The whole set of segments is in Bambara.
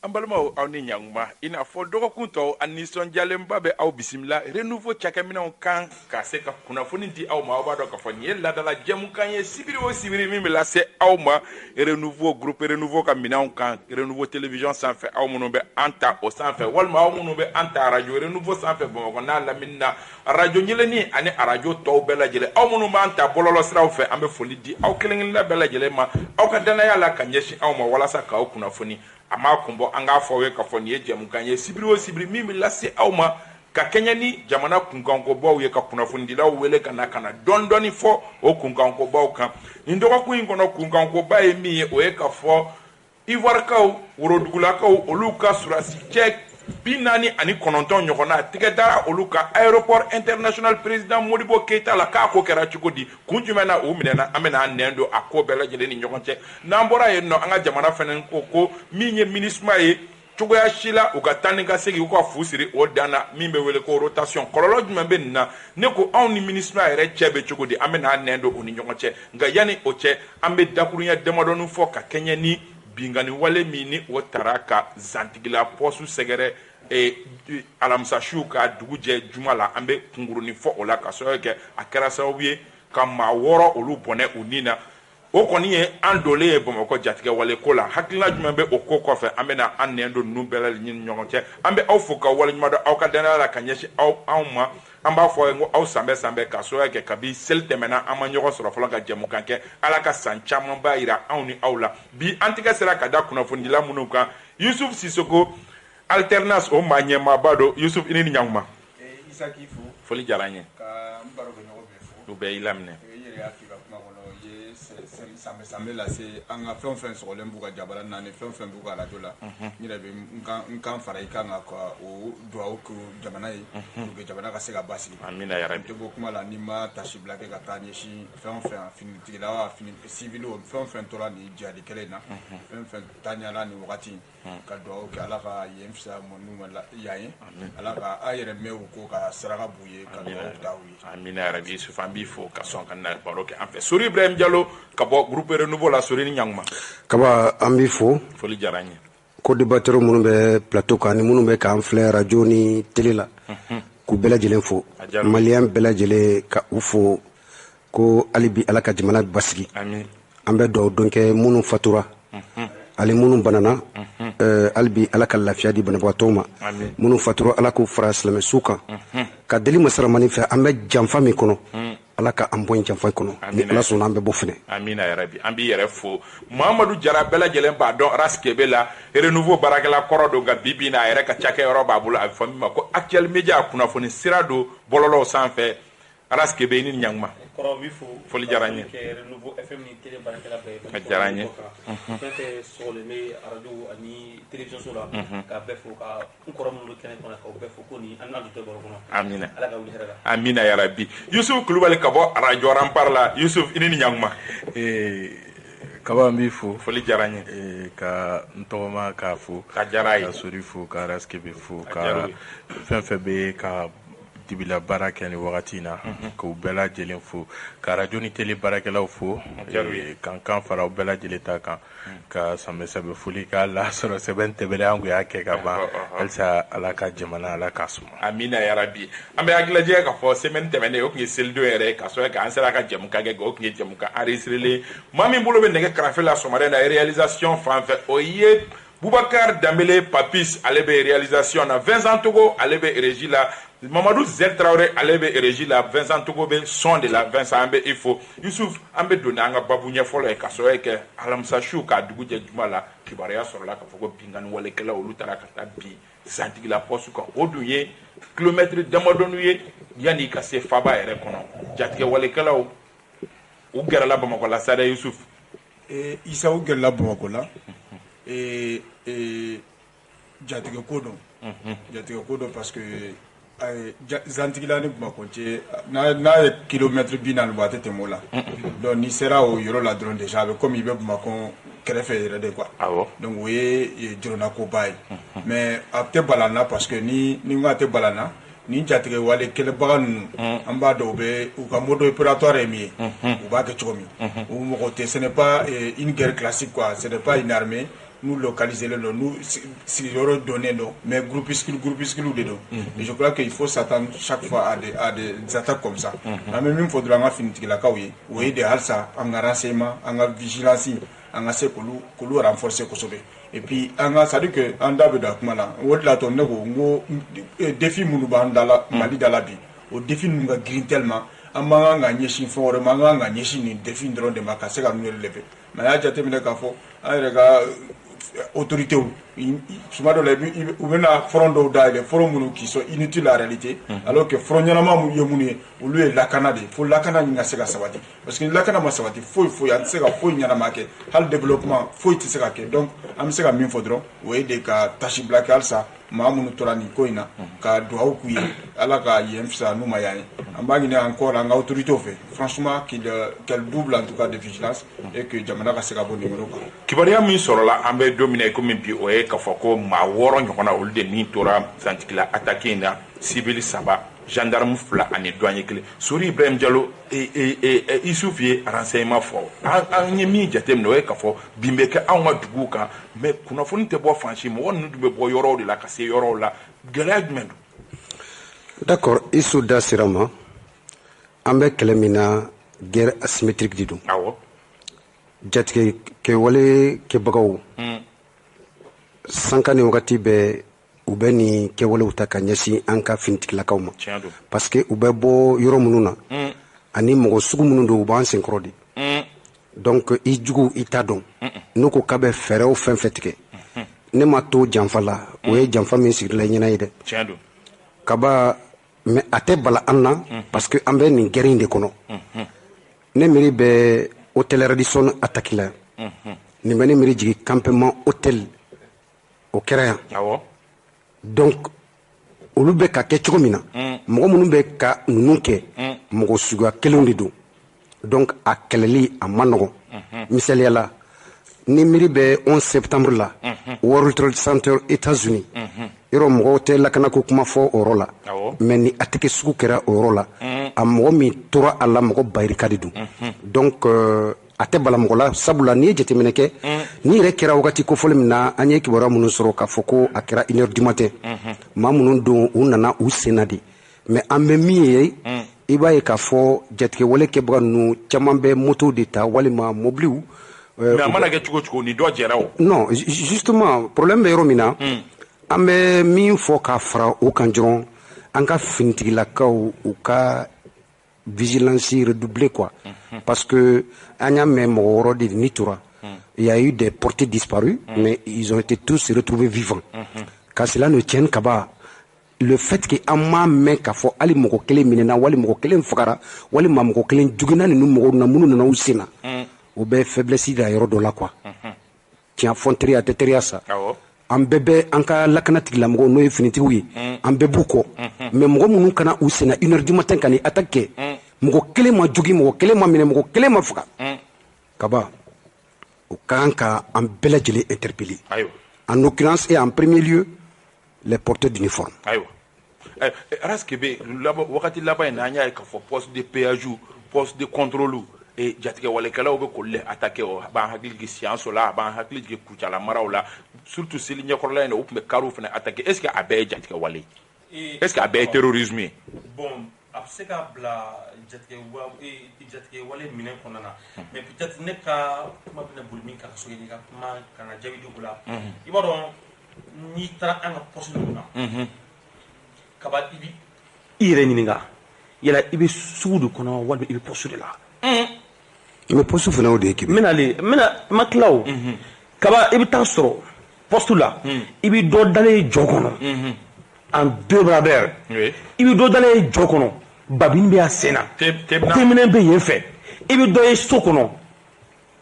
An balimaw aw ni ɲanguma i n'a fɔ dɔgɔkun tɔw a nisɔndiyalenba bɛ aw bisimila renouveau cakɛminɛw kan ka se ka kunnafoni di aw ma aw b'a dɔn k'a fɔ nin ye ladala jɛmukan ye sibiri o sibiri min bɛ lase aw ma renouveau groupe renouveau ka minɛnw kan renouveau télévision sanfɛ aw minnu bɛ an ta o sanfɛ walima aw minnu bɛ an ta radio renouveau sanfɛ Bamakɔ n'a lamini na radio ɲɛlɛni ani radio tɔw bɛɛ lajɛlen aw minnu b'an ta bɔlɔlɔ siraw fɛ an bɛ foli di aw kelen kelenna bɛɛ lajɛlen ma aw ka danaya la ka ɲɛsin aw ma walasa k'aw kunnafoni a m'a kun bɔ an k'a fɔ aw ye k'a fɔ nin ye jɛmukan ye sibiri o sibiri min bɛ lase aw ma ka kɛɲɛ ni jamana kunkankobaw ye ka kunnafonidilaw wele ka na dɔɔni dɔɔni fɔ o kunkankobaw kan nin dɔgɔkun in kɔnɔ kunkankoba ye min ye o ye k'a fɔ Ivoirekaw Worodugulakaw olu ka surasi cɛ 49 ɲɔgɔnna a tigɛ dara olu ka aéroport international président Modibo Keita la k'a ko kɛra cogo di kun jumɛn na u minɛna an bɛna nɛn don a ko bɛɛ lajɛlen ni ɲɔgɔn cɛ n'an bɔra yen nɔ an ka jamana fɛnɛ ko min ye MINUSMA ye cogoya si la u ka taa ni ka segin u ka fu siri o dan na min bɛ wele ko rotation kɔlɔlɔ jumɛn bɛ nin na ne ko anw ni MINUSMA yɛrɛ cɛ bɛ cogo di an bɛna nɛn don u ni ɲɔgɔn cɛ nka yanni o cɛ an bɛ dakurunya damadɔni fɔ ka kɛɲɛ ni bingani wale min ni o tara ka zantigila pɔsu sɛgɛrɛ alamisasiw ka dugu jɛ juma la an bɛ kungurunin fɔ o la ka sababu kɛ a kɛra sababu ye ka maa 6 olu bɔnɛ u ni na o kɔni ye an dolen ye Bamakɔ jatigɛ wale ko la hakilina jumɛn bɛ o ko kɔfɛ an bɛna an nɛn don ninnu bɛɛ lajɛlen ni ɲɔgɔn cɛ an bɛ aw fo ka waleɲuman dɔn aw ka danaya la ka ɲɛsin anw ma an b'a fɔ n ko aw sanbɛ ka sababu kɛ kabi seli tɛmɛna an ma ɲɔgɔn sɔrɔ fɔlɔ ka jɛmukan kɛ ala ka san caman b'a jira anw ni aw la bi an tigɛ sera ka da kunnafonidila minnu kan Yusuf Sisoko alternance o maa ɲɛmaaba don Yusuf i ni ɲankuma Isa k'i fo foli diyara an ye ka n barokɛɲɔgɔn bɛɛ fo u bɛɛ y'i laminɛ i yɛrɛ y'a k'i ka kuma kɔnɔ i ye sanbɛ lase an ka fɛn o fɛn sɔgɔlen b'u ka jabala na ni fɛn o fɛn b'u ka radio la n yɛrɛ bɛ n kan fara i kan ka o dugawu kɛ jamana ye pour que jamana ka se ka basigi amina yarabi n tɛ bɔ kuma la ni ma tasibila kɛ ka taa ɲɛsin fɛn o fɛn finitigila fini civil fɛn o fɛn tora nin jihadi kɛlɛ in na fɛn o fɛn taɲala nin wagati ka dugawu kɛ ala ka yen fisaya mɔniw ma yan ye ala ka a yɛrɛ mɛn u ko ka saraka b'u ye ka dugawu kɛ aw ye amina yarabi Yusuf an b'i fo ka sɔn ka na baro kɛ an fɛ Sori Ibrahim Diallo ka bɔ groupe renouveau la Sori ni ɲankuma kaba an b'i fo foli diyara an ye ko débatteur minnu bɛ plateau kan ni minnu bɛ k'an filɛ radio ni télé la k'u bɛɛ lajɛlen fo maliyɛn bɛɛ lajɛlen ka u fo ko hali bi ala ka jamana basigi amin an bɛ dugawu dɔn kɛ minnu fatura ali minnu banana hali bi ala ka lafiya di banabagatɔw ma minnu fatura ala k'u fara silamɛsu kan ka deli masaramani fɛ an bɛ janfa min kɔnɔ ala ka an bɔ janfa kɔnɔ ni ala sɔnna an bɛ bɔ fɛnɛ amina yarabi an b'i yɛrɛ fo Mamadu Jara bɛɛ lajɛlen b'a dɔn raskebe la renouveau baarakɛla kɔrɔ don nka bibi na a yɛrɛ ka cakɛyɔrɔ b'a bolo a bɛ fɔ min ma ko actuel media kunnafoni sira don bɔlɔlɔw sanfɛ raskebe i ni ɲankuma kɔrɔ b'i fo foli diyara an ye renouveau FM ni télé baarakɛla bɛɛ a diyara an ye fɛn fɛn sɔgɔlen bɛ radio ani télévision so la k'a bɛɛ fo ka n kɔrɔ minnu bɛ kɛnɛ kɔnɔ k'aw bɛɛ fo ko nin an n'a tɛ baro kɔnɔ amina ala ka wuli hɛrɛ la amina yarabi Yusuf Kulubali ka bɔ radio Rampart la Yusuf i ni ɲankuma kaba n b'i fo foli diyara an ye ka n tɔgɔma k'a fo ka diyara a ye ka Sori fo ka raskebe fo ka fɛn fɛn bɛ ka dibila baara kɛ ni wagati in na k'u bɛɛ lajɛlen fo ka radio ni télé baarakɛlaw fo kan fara u bɛɛ lajɛlen ta kan ka sanbɛ foli k'a la sɔrɔ sɛbɛn tɛmɛnen an kun y'a kɛ ka ban halisa ala ka jamana ala ka suma amina yarabi an bɛ hakililajɛ k'a fɔ semaine tɛmɛnen o tun ye selidon yɛrɛ ka sɔrɔ k'an sera ka jɛmukan kɛ o tun ye jɛmukan enregistré maa min bolo bɛ nɛgɛ karafe la sɔgɔmada in na réalisation fan fɛ o ye Boubacar Dambele Papis ale bɛ réalisation na Vincent Togo ale bɛ régie la Mamadou Zer Traoré ale bɛ régie la Vincent Togo bɛ son de la Vincent an bɛ i fo Yusuf an bɛ don an ka babu ɲɛfɔlɔ ye ka sɔrɔ kɛ alamisasu k'a dugu jɛ juma la kibaruya sɔrɔla k'a fɔ ko bingani walekɛlaw olu taara ka taa bin zantigila pɔsu kan o dun ye kilomɛtiri damadɔni ye yanni ka se faba yɛrɛ kɔnɔ jatigɛ walekɛlaw u gɛrɛla Bamakɔ la Sada Yusuf Isa u gɛrɛla Bamakɔ la jatigɛ ko don parce que zantigila ni Bamakɔ cɛ n'a ye kilomɛtiri 40 bɔ a tɛ tɛmɛ o la donc n'i sera o yɔrɔ la dɔrɔn déjà a bɛ comme i bɛ Bamakɔ kɛrɛfɛ yɛrɛ de quoi donc o ye jɔrɔnakoba ye mais a tɛ balan na parce que ni n ko a tɛ balan na ni jatigɛ wale kɛlɛbaga ninnu an b'a dɔn u ka mode opératoire ye min ye u b'a kɛ cogo min u mɔgɔ tɛ ce n'est pas une guerre classique quoi ce n'est pas une armée nous localiser le nous sigiloro donner non mais groupuscule de non. Et je crois qu'il faut s'attendre chaque fois à des attaques comme ça. Mais même il faudra nga finir la kawi oui de halsa en renseignement en vigilance en assez kulu renforcer kosobe. Et puis ça dit que en dabe da kuma la wodla to ngo défi munu bandala mali dala bi au défi nous green tellement amanga nga nyeshi fore manga nga nyeshi ni défi ndron de makase ka nous lever mais ya jate mine ka fo ayrega autorité ou souvent ou bien front de front qui sont inutiles à la réalité alors que front nyama mu yemuni ou lui la Canada faut la Canada nga sega sabati parce que la Canada ma sabati faut ya sega faut nyana make hal développement faut ti sega ke donc am sega min faudron ou de ka tashi black alsa maamunu torani koina ka doaw kuyi ala ka yemfisa nous mayani ambagi ne encore en autorité fait franchement qu'elle double en tout cas de vigilance et que jamana ka sega bon numéro ka kibaria min sorola ambe dominer comme bi oye ka foko ma woro nyona ol de min tora santikla attaquer na civil saba gendarme fla ani douanier clé Souri Ibrahim Diallo et Issoufie renseignement fort an yemi jatem no e ka fo bimbe ka anwa dugu kan mais kuna foni te bo fanchi mo won du be bo yoro de la ka se yoro la gradement. D'accord, Issou Da Sirama ambe kelemina guerre asymétrique didu awo jatke ke wale ke bagaw sankane wakati be ubeni ke wale utaka nyasi anka fintikla kawma parce que ube bo yoro mununa ani mogo sugu munu do ban synkrodi donc i jugu ita don nuko kabe fereo fen fetike ne ma to janfala o ye janfa min sigirila ɲɛna ye dɛ kaba mais a tɛ bala an na parce que an bɛ nin gɛrɛ in de kɔnɔ ne miiri bɛ hôtel Radisson attaque la nin bɛ ne miiri jigi campement hôtel o kɛra yan donc olu bɛ ka kɛ cogo min na mɔgɔ minnu bɛ ka ninnu kɛ mɔgɔ suguya kelenw de don donc a kɛlɛli a ma nɔgɔn misaliyala ni miiri bɛ 11 septembre la World Trade Center États-Unis yɔrɔ mɔgɔw tɛ lakana ko kuma fɔ o yɔrɔ la mais ni a tɛgɛ sugu kɛra o yɔrɔ la a mɔgɔ min tora a la mɔgɔ bayirika de don donc a tɛ bala mɔgɔ la sabula n'i ye jateminɛ kɛ ni yɛrɛ kɛra wagati kofɔli min na an ye kibaruya minnu sɔrɔ k'a fɔ ko a kɛra 1 heure du matin maa minnu don u nana u senna de mais an bɛ min ye i b'a ye k'a fɔ jatigɛ wale kɛbaga ninnu caman bɛ moto de ta walima mobiliw mais a mana kɛ cogo cogo ni dɔ jɛra o non justement problème bɛ yɔrɔ min na an bɛ min fɔ k'a fara o kan dɔrɔn an ka finitigilakaw u ka vigilance redoubler quoi parce que an y'a mɛn mɔgɔ wɔɔrɔ de ni tora il y a eu des portés disparus mais ils ont été tous retrouvés vivants ka cela ne tienne kaba le fait que an m'a mɛn k'a fɔ hali mɔgɔ kelen minɛna wali mɔgɔ kelen fagara walima mɔgɔ kelen juguna ninnu mɔgɔw na minnu nana u sen na o bɛ faiblesse da yɔrɔ dɔ la quoi tiɲɛ fɔ n teriya tɛ teriya sa an bɛɛ bɛ an ka lakanatigilamɔgɔw n'o ye finitigiw ye an bɛɛ b'u kɔ mais mɔgɔ minnu kana u senna 1 heure du matin ka ni attaque kɛ mɔgɔ kelen ma jogi mɔgɔ kelen ma minɛ mɔgɔ kelen ma faga kaba o ka kan ka an bɛɛ lajɛlen interpeller en l'occurrence et en premier lieu les porteurs d'uniforme araskebe wakati laban na anya ka fo poste de péage poste de contrôle et jatige wale kala o be ko le attaquer o ba hakili gi science la ba hakili gi kucala maraw la surtout si ligne ko la ne o be karu fene attaquer est ce que abe jatige wale est ce que abe terrorisme bon abseka bla jatige wale minen konana mais peut-être ne ka kuma bina bulmi ka so ni ka kuma kana jabi dugula ibadon ni tara an ka poste na kaba ibi ire ɲininga yala ibe suudu kono walbe ibe poste de la mais poste fana o de équipe mina maklaw kaba ibe tan soro poste la ibe do dale jo kono en deux bras d'air ibe do dale jo kono babin be asena temene be yefe ibe do e so kono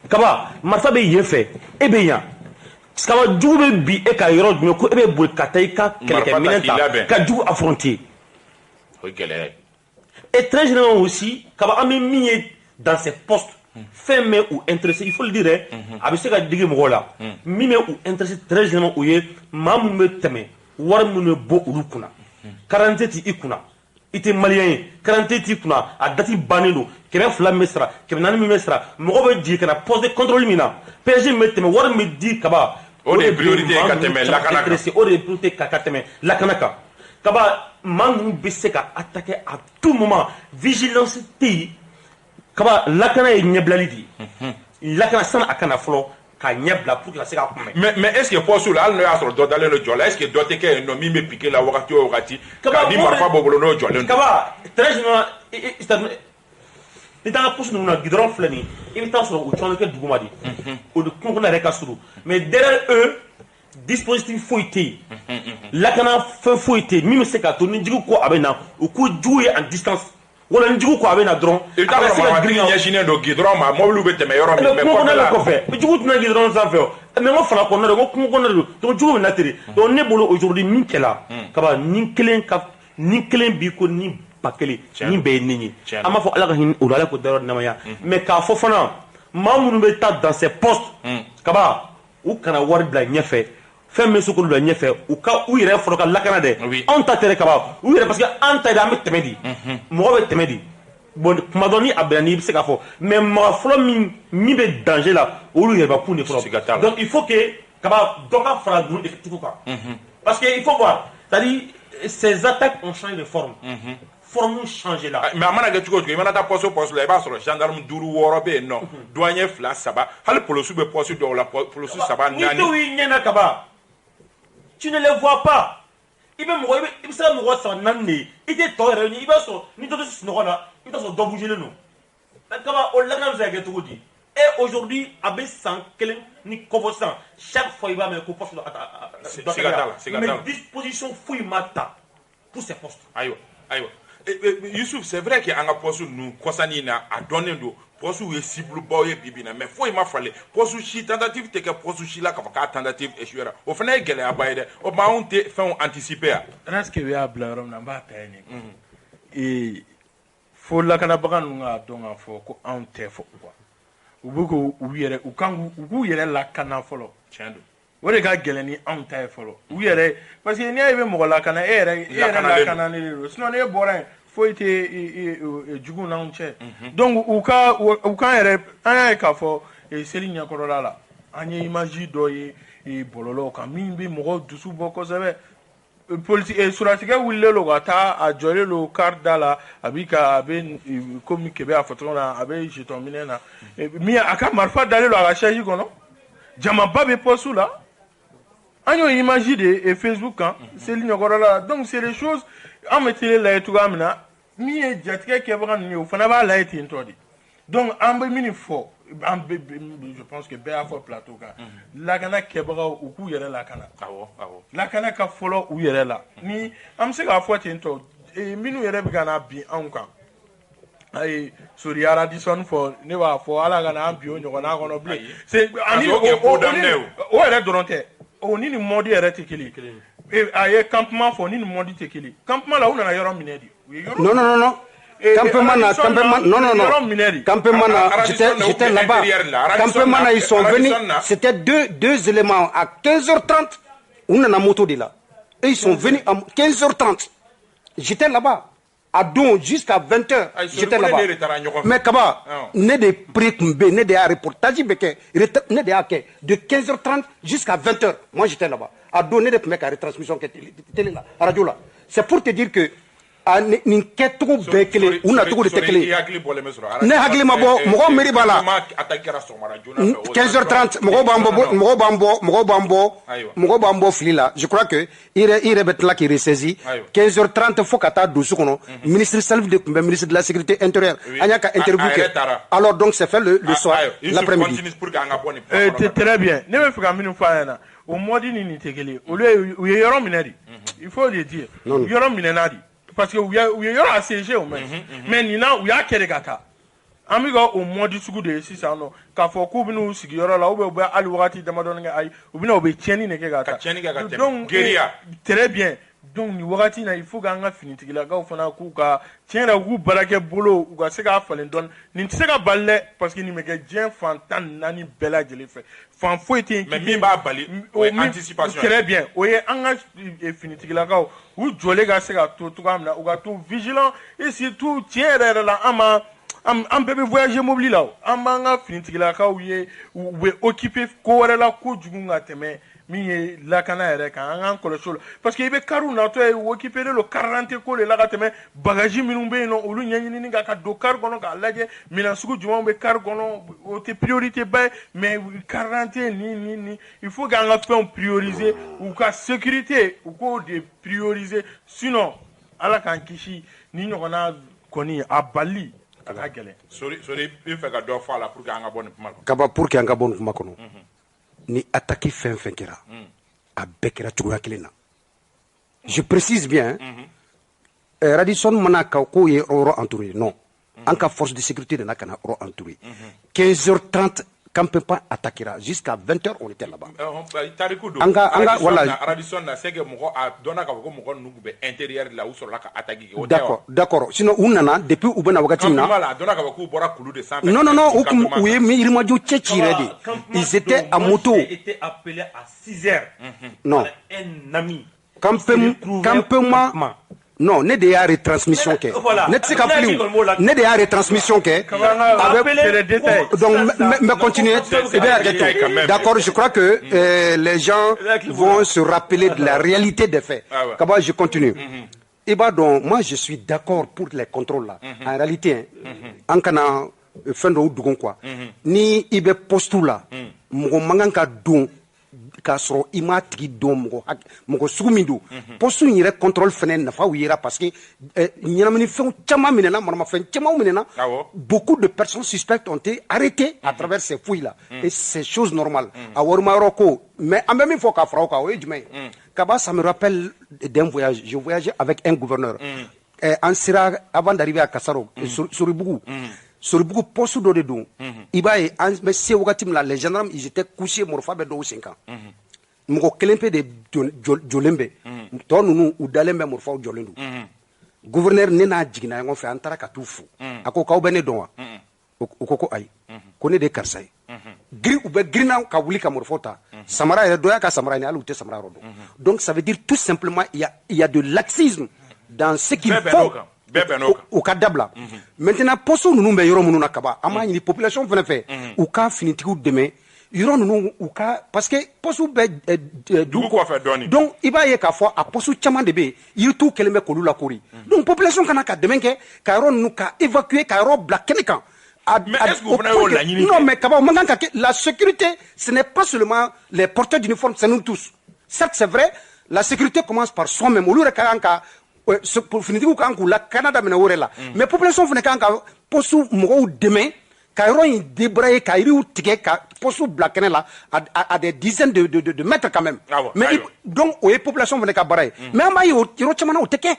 kaba marfa be yefe e be ya kaba jugu be bi e ka yoro dum ko e be bol katay ka kelke minenta ka jugu affronter et très généralement aussi kaba ami mié dans ces postes fin mais ou intéressé il faut le dire avec ce qu'a dit mogola mime ou intéressé très généralement ou ye mamu me teme war mu ne bo ulukuna 47 ikuna ite malien 47 ikuna a dati banelo kebe fla mesra kebe nani mesra mogo be di kana poste de contrôle mina PSG me teme war me di kaba o de priorité ka tɛmɛ lakana kan o de priorité ka tɛmɛ lakana kan kaba maa ninnu bɛ se ka attaquer à tout moment vigilance tɛ yen kaba lakana ye ɲɛbilali de ye lakana sani a kana fɔlɔ ka ɲɛ bila pour que ka se ka kunbɛn mais est ce que poste la hali n'o y'a sɔrɔ dɔ dalen don jɔ la est ce que dɔ tɛ kɛ yen nɔ min bɛ piqué la wagati o wagati k'a di marifa b'o bolo n'o jɔlen don kaba très généralement ni taara poste ninnu na goudron filɛ nin ye i bɛ taa sɔrɔ o caman bɛ kɛ duguma de o de kungo kɔnɔ yɛrɛ ka surun mais derrière eux dispositif foyi tɛ yen lakana fɛn foyi tɛ yen min bɛ se k'a to ni jugu ko a bɛ na u ko jugu ye en distance wala ni jugu ko a bɛ na dɔrɔn i bɛ taa sɔrɔ maramafin ɲɛsinnen don goudron ma mobiliw bɛ tɛmɛ yɔrɔ min mais kungo kɔnɔ la kɔfɛ jugu tɛna goudron sanfɛ o mais n ko fana kɔnɔna de ko kungo kɔnɔna de don donc jugu bɛ na ten donc ne bolo aujourd'hui min kɛla kaba ni kelen b'i ko ni ba kelen ni bɛɛ ye ne ye an b'a fɔ ala ka hinɛ o la ala k'o dayɔrɔ namaya mais k'a fɔ fana maa minnu bɛ taa dans ces postes kaba u kana wari bila ɲɛfɛ fɛn min sukulu bila ɲɛfɛ u yɛrɛ fɔlɔ ka lakana dɛ anw ta tɛ kaba u yɛrɛ parce que an ta de an bɛ tɛmɛ di mɔgɔ bɛ tɛmɛ di bon kuma dɔ ni a bɛnna ni i bɛ se k'a fɔ mais mɔgɔ fɔlɔ min bɛ danger la olu yɛrɛbakun de fɔlɔ donc il faut que kaba dɔ ka fara ninnu effectif kan parce que il faut voir c'est-à-dire ces attaques ont changé de forme forme changé la mais a mana kɛ cogo o cogo i mana taa poste o poste la i b'a sɔrɔ gendarme 5 6 bɛ yen nɔ douanier 2 3 hali polosiw bɛ poste dɔw la polosiw 3 4 ni dɔw y'i ɲɛna kaba tu ne les vois pas i bɛ se ka mɔgɔ 3 4 de ye i tɛ tɔ yɛrɛ ɲɛ i b'a sɔrɔ ni dɔ tɛ sunɔgɔ la i bɛ taa sɔrɔ dɔ bougelen don kaba o lakana bɛ se ka kɛ cogo di et aujourd'hui a bɛ san 1 ni kɔfɛ sisan chaque fois i b'a mɛn ko poste dɔ mais disposition foyi ma ta pour ces postes ayiwa Youssouf, c'est vrai que an ka poste ninnu kɔsani na a dɔnnen don poste ye cible baw ye bi na mais foyi ma falen poste si tentative tɛ kɛ poste si la k'a fɔ k'a tentative échouera o fana ye gɛlɛyaba ye dɛ o tuma anw tɛ fɛnw anticiper yan est-ce que u y'a bila yɔrɔ min na n b'a ta yen fo lakanabaga ninnu k'a dɔn k'a fɔ ko anw tɛ fɔ quoi u bɛ k'u yɛrɛ lakana fɔlɔ tiɲɛ don o de ka gɛlɛn ni anw ta ye fɔlɔ u yɛrɛ parce que n'i y'a ye i bɛ mɔgɔ lakana e yɛrɛ lakanalen de don sinon n'e bɔra yen foyi tɛ jugu n'anw cɛ donc u k'an yɛrɛ an y'a ye k'a fɔ seli ɲɛkɔrɔla la an ye image dɔ ye bɔlɔlɔw kan min bɛ mɔgɔw dusu bɔ kosɛbɛ suratigɛ wulilen don ka taa a jɔlen don kari da la a bɛ komi kɛmɛ a fɔ cogo min na a bɛ jeton minɛ na min a ka marifa dalen don a ka chaise kɔnɔ jamaba bɛ poste la an y'o image de Facebook kan seli ɲɛkɔrɔla la donc c'est des choses an bɛ télé lajɛ cogoya min na min ye jatigɛ kɛbaga ninnu ye o fana b'a lajɛ ten tɔ de donc an bɛ min fɔ je pense que bɛɛ y'a fɔ plateau kan lakana kɛbagaw u k'u yɛrɛ lakana lakana ka fɔlɔ u yɛrɛ la ni an bɛ se k'a fɔ ten tɔ minnu yɛrɛ bɛ ka na bin anw kan a ye Sori Radisson fɔ ne b'a fɔ ala ka na an bi o ɲɔgɔnna kɔnɔ bilen o yɛrɛ dɔrɔn tɛ o ni mɔdi yɛrɛ tɛ kelen a ye campement fɔ ni mɔdi tɛ kelen campement la u nana yɔrɔ minɛ de non campement j'étais là-bas. Campement ils sont venus, c'était deux éléments à 15h30. On a la moto de là. Et ils sont venus à 15h30. J'étais là-bas. À Don jusqu'à 20h. J'étais là-bas. Mais Kaba, ne de prix ne de reportage ne de 15h30 jusqu'à 20h. Moi j'étais là-bas. À Don ne de retransmission télé là, radio là. C'est pour te dire que nin kɛcogo bɛɛ kelen u nacogo de tɛ kelen ne hakili ma bɔ mɔgɔ miiri b'a la 15h30 mɔgɔw b'an bɔ fili la je crois que i yɛrɛ bɛ tila k'i ressaisi 15h30 fo ka taa don so kɔnɔ ministre Salif de tun bɛ ministre de la sécurité intérieure an y'a ka interview kɛ alors donc c'est fait le soir l'après-midi très bien ne bɛ fɛ ka minnu fɔ a ɲɛna o mɔdi ni nin tɛ kelen olu u ye yɔrɔ minɛ de il faut le dire yɔrɔ minɛna de parce que u ye yɔrɔ assiégé o mais nin na u y'a kɛ de ka taa an bɛ ka o mɔdi sugu de ye sisan nɔ k'a fɔ k'u bɛn'u sigiyɔrɔ la u bɛ hali wagati damadɔni kɛ ayi u bɛ tiɲɛni de kɛ ka taa donc très bien donc nin wagati in na il faut que an ka finitigilakaw fana k'u ka tiɲɛ yɛrɛ u k'u baarakɛ bolo u ka se k'a falen dɔɔni nin tɛ se ka bali dɛ parce que nin bɛ kɛ diɲɛ fan 14 bɛɛ lajɛlen fɛ fan foyi tɛ yen mais min b'a bali o ye anticipation très bien o ye an ka finitigilakaw u jɔlen ka se ka to cogoya min na u ka to vigilant et surtout tiɲɛ yɛrɛ la an bɛɛ bɛ voyager mobile la an b'an ka finitigilakaw ye u bɛ occuper ko wɛrɛ la kojugu ka tɛmɛ min ye lakana yɛrɛ kan an k'an kɔlɔsi o la parce que i bɛ kariw natɔ ye occupé le carte ko de la ka tɛmɛ bagaji minnu bɛ yen nɔ olu ɲɛɲinini ka don kari kɔnɔ k'a lajɛ minɛn sugu jumɛnw bɛ kari kɔnɔ o tɛ priorité ba ye mais carte ni il faut k'an ka fɛnw prioriser u ka sécurité u k'o de prioriser sinon ala k'an kisi ni ɲɔgɔnna kɔni a bali a ka gɛlɛn. sori i bɛ fɛ ka dɔ fɔ a la pour que an ka bɔ nin kuma kɔnɔ. kaba pour que an ka bɔ nin kuma kɔnɔ ni attaque fɛn fɛn kɛra a bɛɛ kɛra cogoya kelen na je précise bien Radisson mana k'o ye yɔrɔ entouré non an ka force de sécurité nana ka na yɔrɔ entouré 15h30 quand on peut pas attaquer jusqu'à 20h on était là-bas. Tariku do. Anga voilà. Radisson na c'est que mɔgɔ a donna ka fɔ ko mɔgɔ ninnu bɛ intérieur la u sɔrɔla ka attaque kɛ. D'accord sinon u nana depuis u bɛna wagati min na. Campement la a donna ka fɔ k'u bɔra kulu de sanfɛ. Non u ye Yirimajɔ cɛ ci yɛrɛ de. Ils étaient à moto. Ils étaient appelés à 6h. Non. Un ami. Campement. Non, ne de y'a retransmission kɛ. Ne tɛ se ka fili ne de y'a retransmission kɛ. Donc, mais continuez. D'accord, je crois que les gens vont se rappeler de la réalité des faits. Kaba, je continue. Et bah donc, moi je suis d'accord pour les contrôles là. En réalité, en kana fɛn dɔw dugun quoi. Ni i bɛ poste la, mɔgɔ man kan ka don k'a sɔrɔ i m'a tigi dɔn mɔgɔ sugu min don poste in yɛrɛ contrôle fɛnɛ nafaw yera parce que ɲɛnaminifɛnw caman minɛna maramafɛn caman minɛna beaucoup de personnes suspectes ont été arrêtées à travers ces fouilles là et c'est chose normale a warimayɔrɔ ko mais an bɛ min fɔ k'a fara o kan o ye jumɛn ye Kaba ça me rappelle d'un voyage je voyageais avec un gouverneur an sera avant d'arriver à Kasaro Soribugu poste dɔ de don i b'a ye an bɛ se wagati min na les gendarmes ils étaient couchés mɔrɔfa bɛ dɔw sen kan mɔgɔ kelen pe de jɔlen bɛ tɔ ninnu u dalen bɛ mɔrɔfaw jɔlen don gouverneur ne n'a jiginna ɲɔgɔn fɛ an taara ka t'u fo a ko k'aw bɛ ne dɔn wa u ko ayi ko ne de ye karisa ye u bɛ girinna ka wuli ka mɔrɔfaw ta samara yɛrɛ dɔ y'a ka samara ye hali u tɛ samara yɔrɔ dɔn donc ça veut dire tout simplement il y a de laxisme dans ce qu'il faut u ka dabila maintenant poste ninnu bɛ yɔrɔ minnu na Kaba an b'a ɲini population fɛnɛ fɛ u ka finitigiw dɛmɛ yɔrɔ ninnu u ka parce que poste bɛ dugu kɔfɛ dɔɔnin donc i b'a ye k'a fɔ a poste caman de bɛ yen yiritigiw kɛlen bɛ k'olu lakori donc population kana ka dɛmɛ kɛ ka yɔrɔ ninnu ka évacuer ka yɔrɔ bila kɛnɛ kan mais est-ce que vous fana y'o laɲini kɛ non mais Kaba o man kan ka kɛ la sécurité ce n'est pas seulement les porteurs d'uniforme c'est nous tous certes c'est vrai la sécurité commence par soi-même olu yɛrɛ ka kan ka finitigiw kan k'u la Canada minɛ o yɛrɛ la mais population fana kan ka poste mɔgɔw dɛmɛ ka yɔrɔ in débrayer ka yiriw tigɛ ka poste bila kɛnɛ la à des dizaines de mètres quand même mais donc o ye population fana ka baara ye mais an b'a ye yɔrɔ caman na o tɛ kɛ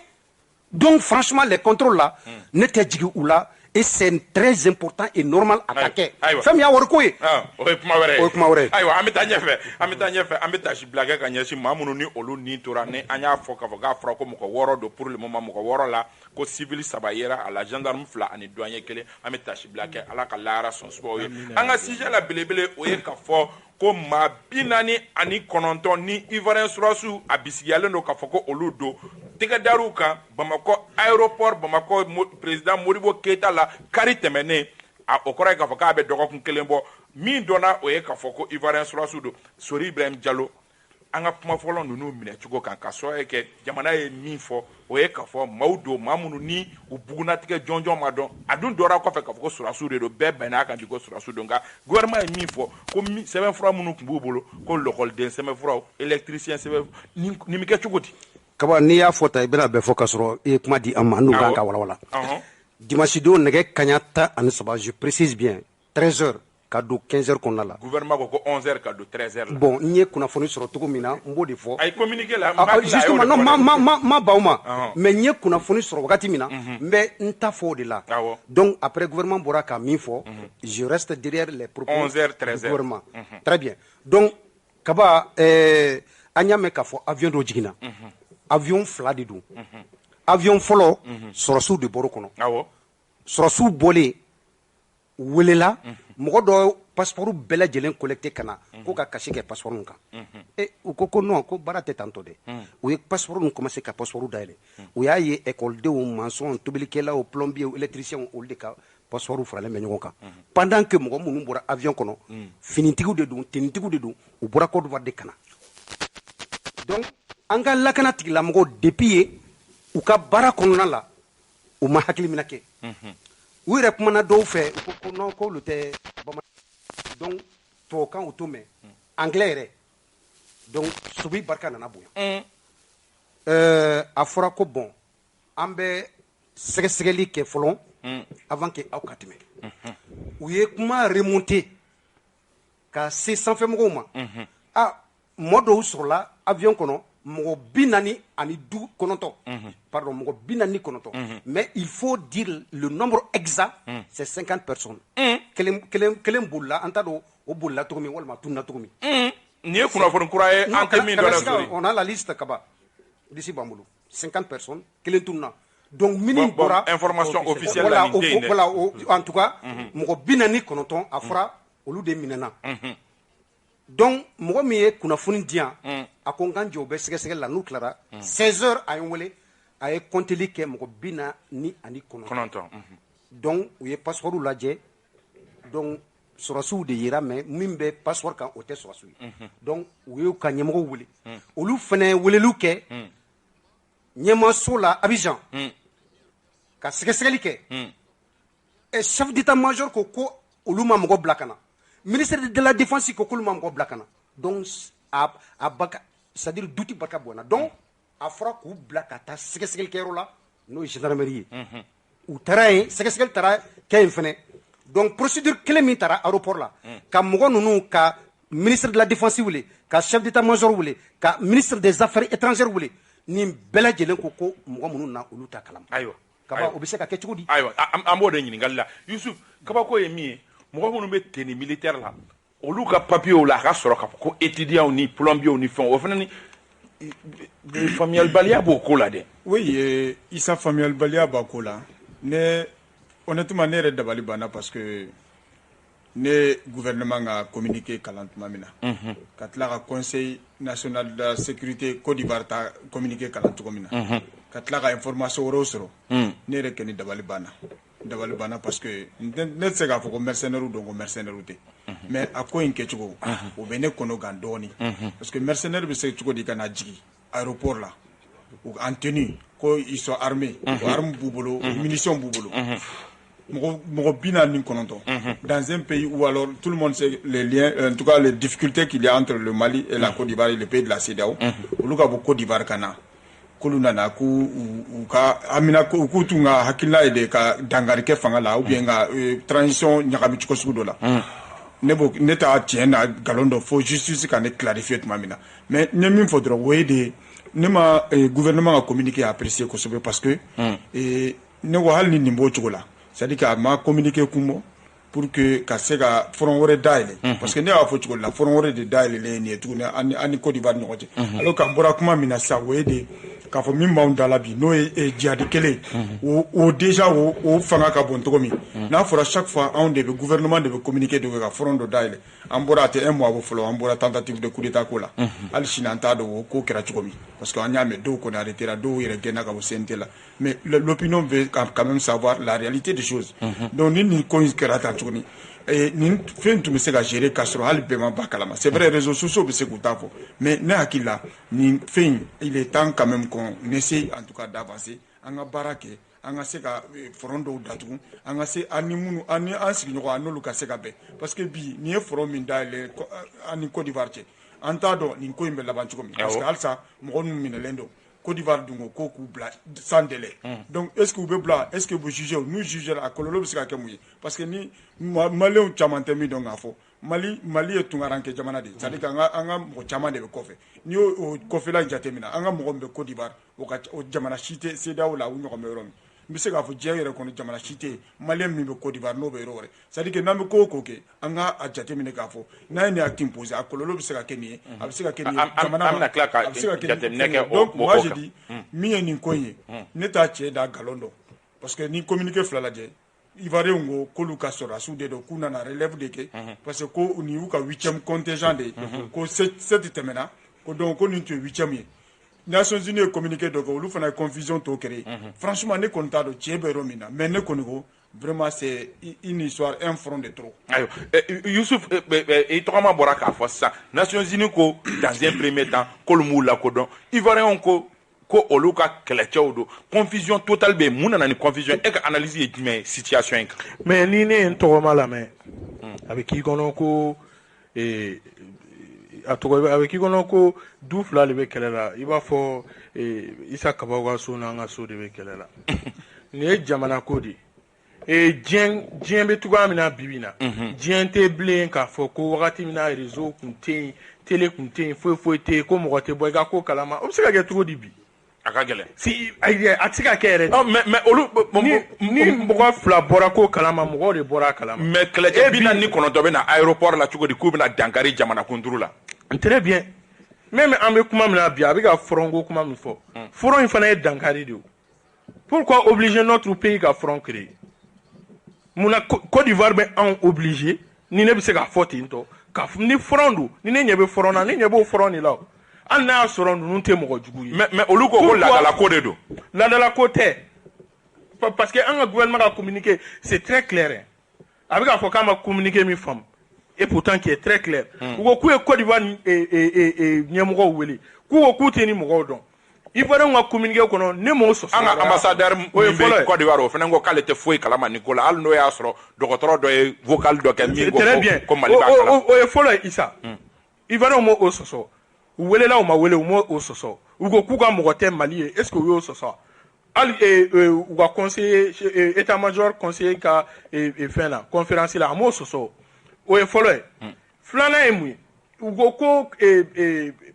donc franchement les contrôles là ne tɛ jigin u la et c'est très important et normal à ka kɛ fɛn min y'a wariko ye o ye kuma wɛrɛ ye ayiwa an bɛ taa ɲɛfɛ an bɛ tasi bila kɛ ka ɲɛsin maa minnu ni olu ni tora ni an y'a fɔ k'a fɔ k'a fɔra ko mɔgɔ 6 don pour le moment mɔgɔ 6 la ko civil 3 yera a la gendarme 2 ani douanier 1 an bɛ tasi bila kɛ ala ka lahara sɔn subaw ye an ka sujet la belebele o ye ka fɔ ko maa 49 ni ivoirien surasiw a bisigiyalen don k'a fɔ ko olu don tɛgɛ dar'u kan Bamako aéroport Bamako président Modibo Keita la kari tɛmɛnen o kɔrɔ ye k'a fɔ k'a bɛ dɔgɔkun 1 bɔ min dɔnna o ye k'a fɔ ko ivoirien surasiw don Sori Ibrahim Diallo an ka kuma fɔlɔ ninnu minɛ cogo kan ka sɔrɔ kɛ jamana ye min fɔ o ye k'a fɔ maaw don maa minnu ni u bugunatigɛ jɔnjɔn ma dɔn a dun dɔra kɔfɛ k'a fɔ ko surasiw de don bɛɛ bɛnn'a kan bi ko surasiw don nka gouvernement ye min fɔ ko sɛbɛnfura minnu tun b'u bolo ko lɔkɔliden sɛbɛnfuraw électricien sɛbɛn nin bɛ kɛ cogo di Kaba n'i y'a fɔ ta i bɛna bɛɛ fɔ ka sɔrɔ i ye kuma di an ma n'u kan ka walawala dimanche don nɛgɛ kaɲa 13 je précise bien 13h ka don 15h kɔnɔna la gouvernement ko 11h ka don 13h la bon n ye kunnafoni sɔrɔ cogo min na n b'o de fɔ ay communiqué la justement non ma baw ma mais n ye kunnafoni sɔrɔ wagati min na n bɛ n ta fɔ o de la donc après gouvernement bɔra ka min fɔ je reste derrière les propos 11h 13h du gouvernement très bien donc Kaba an y'a mɛn k'a fɔ avion dɔ jiginna avion 2 de don avion fɔlɔ sɔrɔsiw de bɔr'o kɔnɔ sɔrɔsiw bɔlen welela mɔgɔ dɔ passeport bɛɛ lajɛlen collecté ka na ko ka kasi kɛ passeport ninnu kan u ko non ko baara tɛ tantɔ dɛ u ye passeport ninnu commencé ka passeport dayɛlɛ u y'a ye écoledenw maçon tobilikɛlaw plombier électricien olu de ka passeport faralen bɛ ɲɔgɔn kan pendant que mɔgɔ minnu bɔra avion kɔnɔ finitigiw de don tenitigiw de don u bɔra Côte d'Ivoire de ka na donc an ka lakana tigilamɔgɔw depuis ye u ka baara kɔnɔna la u ma hakili mina kɛ u yɛrɛ kumana dɔw fɛ ko non k'olu tɛ bamanan donc tubabukan u t'o mɛn anglais yɛrɛ donc subi barika nana bonya a fɔra ko bon an bɛ sɛgɛsɛgɛli kɛ fɔlɔ avant que aw ka tɛmɛ u ye kuma remonter ka se sanfɛmɔgɔw ma mɔgɔ dɔw sɔrɔla avion kɔnɔ mɔgɔ 49 pardon mɔgɔ 49 mais il faut dire le nombre exact c'est 50 personnes kelen bolila an t'a dɔn o bolila cogo min walima tunna cogo min nin ye kunnafoni kura ye an tɛ min dɔ la sori on a la liste kaba d'ici b'an bolo 50 personnes kelen tunna donc minnu bɔra information officielle la nin tɛ yen dɛ voilà en tout cas mɔgɔ 49 a fɔra olu de minɛna donc mɔgɔ min ye kunnafoni di yan a ko n kan jɔ u bɛ sɛgɛsɛgɛli la n'u tilara 16 heures a ye n wele a ye compteli kɛ mɔgɔ 49 donc u ye passeport lajɛ donc sɔrɔsiw de yera mais min bɛ passeport kan o tɛ sɔrɔsiw ye donc u y'u ka ɲɛmɔgɔw wele olu fana weleliw kɛ ɲɛmaso la Abidjan ka sɛgɛsɛgɛli kɛ chef d'état major ko olu ma mɔgɔ bila ka na ministre de la défense ko k'olu ma mɔgɔ bila ka na donc a baka c'est-à-dire duti baka bɔnna donc a fɔra k'u bila ka taa sɛgɛsɛgɛlikɛyɔrɔ la n'o ye gendarmerie ye u taara yen sɛgɛsɛgɛli taara kɛ yen fɛnɛ donc procédure kelen min taara aéroport la ka mɔgɔ ninnu ka ministre de la défense wele ka chef d'état major wele ka ministre des affaires étrangères wele nin bɛɛ lajɛlen ko mɔgɔ minnu na olu ta kalama ayiwa kaba o bɛ se ka kɛ cogo di ayiwa an b'o de ɲininkali la Yusuf kabako ye min ye mɔgɔ minnu bɛ tenue militaire la olu ka papiers la a ka sɔrɔ k'a fɔ ko étudiants ni plombiers ni fɛnw o fana ni faamuyalibaliya b'o ko la dɛ oui Isa faamuyalibaliya b'a ko la ne honnêtement ne yɛrɛ dabali banna parce que ne gouvernement ka communiqué kalan tuma min na ka tila ka conseil national de la sécurité Côte d'Ivoire ta communiqué kalan cogo min na ka tila ka information wɛrɛw sɔrɔ ne yɛrɛ kɛ ni dabali banna parce que ne tɛ se k'a fɔ ko mercenaires don ko mercenaires tɛ mais a ko in kɛcogo o bɛ ne kɔnɔ gan dɔɔni parce que mercenaires bɛ se cogo di ka na jigin aéroport la en tenue ko ils sont armés armes b'u bolo munitions b'u bolo mɔgɔ 49 dans un pays où alors tout le monde sait les liens en tout cas les difficultés qu'il y a entre le Mali et la Côte d'Ivoire et le pays de la CEDEAO olu ka bɔ Côte d'Ivoire kana k'olu nana k'u ka amina k'u t'u ka hakilina ye de ka dankari kɛ fanga la ou bien ka transition ɲagami cogo sugu dɔ la ne t'a tiɲɛ na nkalon dɔ fo justice ka ne clarifier tuma min na mais n ye min fɔ dɔrɔn o ye de ne ma gouvernement ka communiqué apprécier kosɛbɛ parce que ne ko hali ni nin b'o cogo la c'est-à-dire qu'à ma communiqué kumbo pour que ka se ka front wɛrɛ dayɛlɛ parce que ne y'a fɔ cogo la front wɛrɛ de dayɛlɛlen nin ye tuguni ani Côte d'Ivoire ɲɔgɔn cɛ alors k'an bɔra kuma min na sisan o ye de k'a fɔ min b'anw da la bi n'o ye jihadi kelen o déjà o fanga ka bon cogo min n'a fɔra chaque fois anw de bɛ gouvernement de bɛ communiqué de bɛ ka front dɔ dayɛlɛ an bɔra a tɛ un mois bɔ fɔlɔ an bɔra tentative de coup d'état ko la hali sini an t'a dɔn o ko kɛra cogo min parce que an y'a mɛn dɔw kɔni arrêté la dɔw yɛrɛ gɛnna ka bɔ CNT la mais l'opinion veut quand même savoir la réalité des choses donc ni nin ko in kɛra tan tuguni nin fɛn tun bɛ se ka gérer k'a sɔrɔ hali bɛɛ ma ba kalama c'est vrai réseaux sociaux bɛ se k'u ta fɔ mais ne hakili la nin fɛn il est temps quand même qu'on essaie en tout cas d'avancer an ka baara kɛ an ka se ka front dɔw datugu an ka se an ni minnu an sigiɲɔgɔn an n'olu ka se ka bɛn parce que bi nin ye front min dayɛlɛ an ni Côte d'Ivoire cɛ an t'a dɔn nin ko in bɛ laban cogo min parce que halisa mɔgɔ ninnu minɛlen don Côte d'Ivoire dun ko k'u bila sans délai donc est-ce que u bɛ bila est-ce que u bɛ juger n'u juger la a kɔlɔlɔ bɛ se ka kɛ mun ye parce que ni maliyɛnw caman tɛ min dɔn k'a fɔ Mali ye tunkaran kɛ jamana de c'est à dire que an ka mɔgɔ caman de bɛ kɔfɛ n'i y'o kɔfɛla jateminɛ an ka mɔgɔ min bɛ Côte d'Ivoire o jamana si tɛ CEDEAO la u ɲɔgɔn bɛ yɔrɔ min n bɛ se k'a fɔ diɲɛ yɛrɛ kɔnɔ jamana si tɛ yen maliyɛn min bɛ Côte d'Ivoire n'o bɛ yɔrɔ wɛrɛ c'est à dire que n'an bɛ ko o ko kɛ an ka a jateminɛ k'a fɔ n'a ye nin acte imposé a kɔlɔlɔ bɛ se ka kɛ nin ye a bɛ se ka kɛ nin ye jamana ma a bɛ se ka kɛ nin ye donc moi je dis min ye nin ko in ye ne t'a cɛ da nkalon dɔn parce que ni communiqué fila lajɛ Ivoiriens ko k'olu ka sɔrɔdasiw de don k'u nana relève de kɛ parce que ko nin y'u ka 8e contingent de ye ko 7 tɛmɛna ko donc ko nin tun ye 8e ye Nations Unies ye communiqué dɔ kɛ olu fana ye confusion tɔ créé franchement ne kɔni t'a dɔn cɛ bɛ yɔrɔ min na mais ne kɔni ko vraiment c'est une histoire, un front de trop. Youssouf, et toi, bora k'a fɔ sisan Nations Unies ko dans un premier temps k'olu m'u lakodɔn Ivoiriens ko olu ka kɛlɛcɛw don confusion totale bɛ yen mun nana ni confusion e ka analyse ye jumɛn ye situation in kan. mais ni ne ye n tɔgɔma lamɛn a bɛ k'i kɔnɔ ko a bɛ k'i kɔnɔ ko du fila de bɛ kɛlɛ la i b'a fɔ Isa Kabaw ka so n'an ka so de bɛ kɛlɛ la nin ye jamana ko de diɲɛ bɛ cogoya min na bi bi in na diɲɛ tɛ bilen k'a fɔ ko wagati min na réseau kun tɛ yen télé kun tɛ yen foyi tɛ yen ko mɔgɔ tɛ bɔ i ka ko kalama o bɛ se ka kɛ cogo di bi. A ka gɛlɛn. Si a tɛ se ka kɛ yɛrɛ. mais olu ni mɔgɔ fila bɔra ko kalama mɔgɔw de bɔra a kalama. mais kɛlɛcɛ 49 bɛ na aéroport la cogo di k'u bɛna dankari jamana kunturu la. très bien même an bɛ kuma min na bi a bɛ ka front ko kuma min fɔ front in fana ye dankari de ye pourquoi obliger notre pays ka front créer munna Côte d'Ivoire bɛ anw obliger ni ne bɛ se k'a fɔ ten tɔ ni front don ni ne ɲɛ bɛ front na ne ɲɛ b'o front de la o. hali n'a y'a sɔrɔ ninnu tɛ mɔgɔ jugu ye. mais olu ko laadala ko de don. laadala ko tɛ parce que an ka gouvernement ka communiqué c'est très clair a bɛ k'a fɔ k'a ma communiqué min faamu et pourtant qui est très clair. u ko k'u ye Côte d'Ivoire ɲɛmɔgɔw wele k'u ko k'u tɛ ni mɔgɔw dɔn Ivoiriens ka communiqué kɔnɔ ne m'o sɔsɔ. an ka ambassadeur min bɛ Côte d'Ivoire o fana ko k'ale tɛ foyi kalama nin ko la hali n'o y'a sɔrɔ dɔgɔtɔrɔ dɔ ye vocal dɔ kɛ min ko Mali b'a kalama. o ye fɔlɔ ye Isa. Ivoiriens m'o sɔsɔ. u welela u ma wele u m'o sɔsɔ u ko k'u ka mɔgɔ tɛ Mali ye est-ce que u y'o sɔsɔ hali u ka conseiller état major conseiller ka fɛn na conférence la a m'o sɔsɔ o ye fɔlɔ ye filanan ye mun ye u ko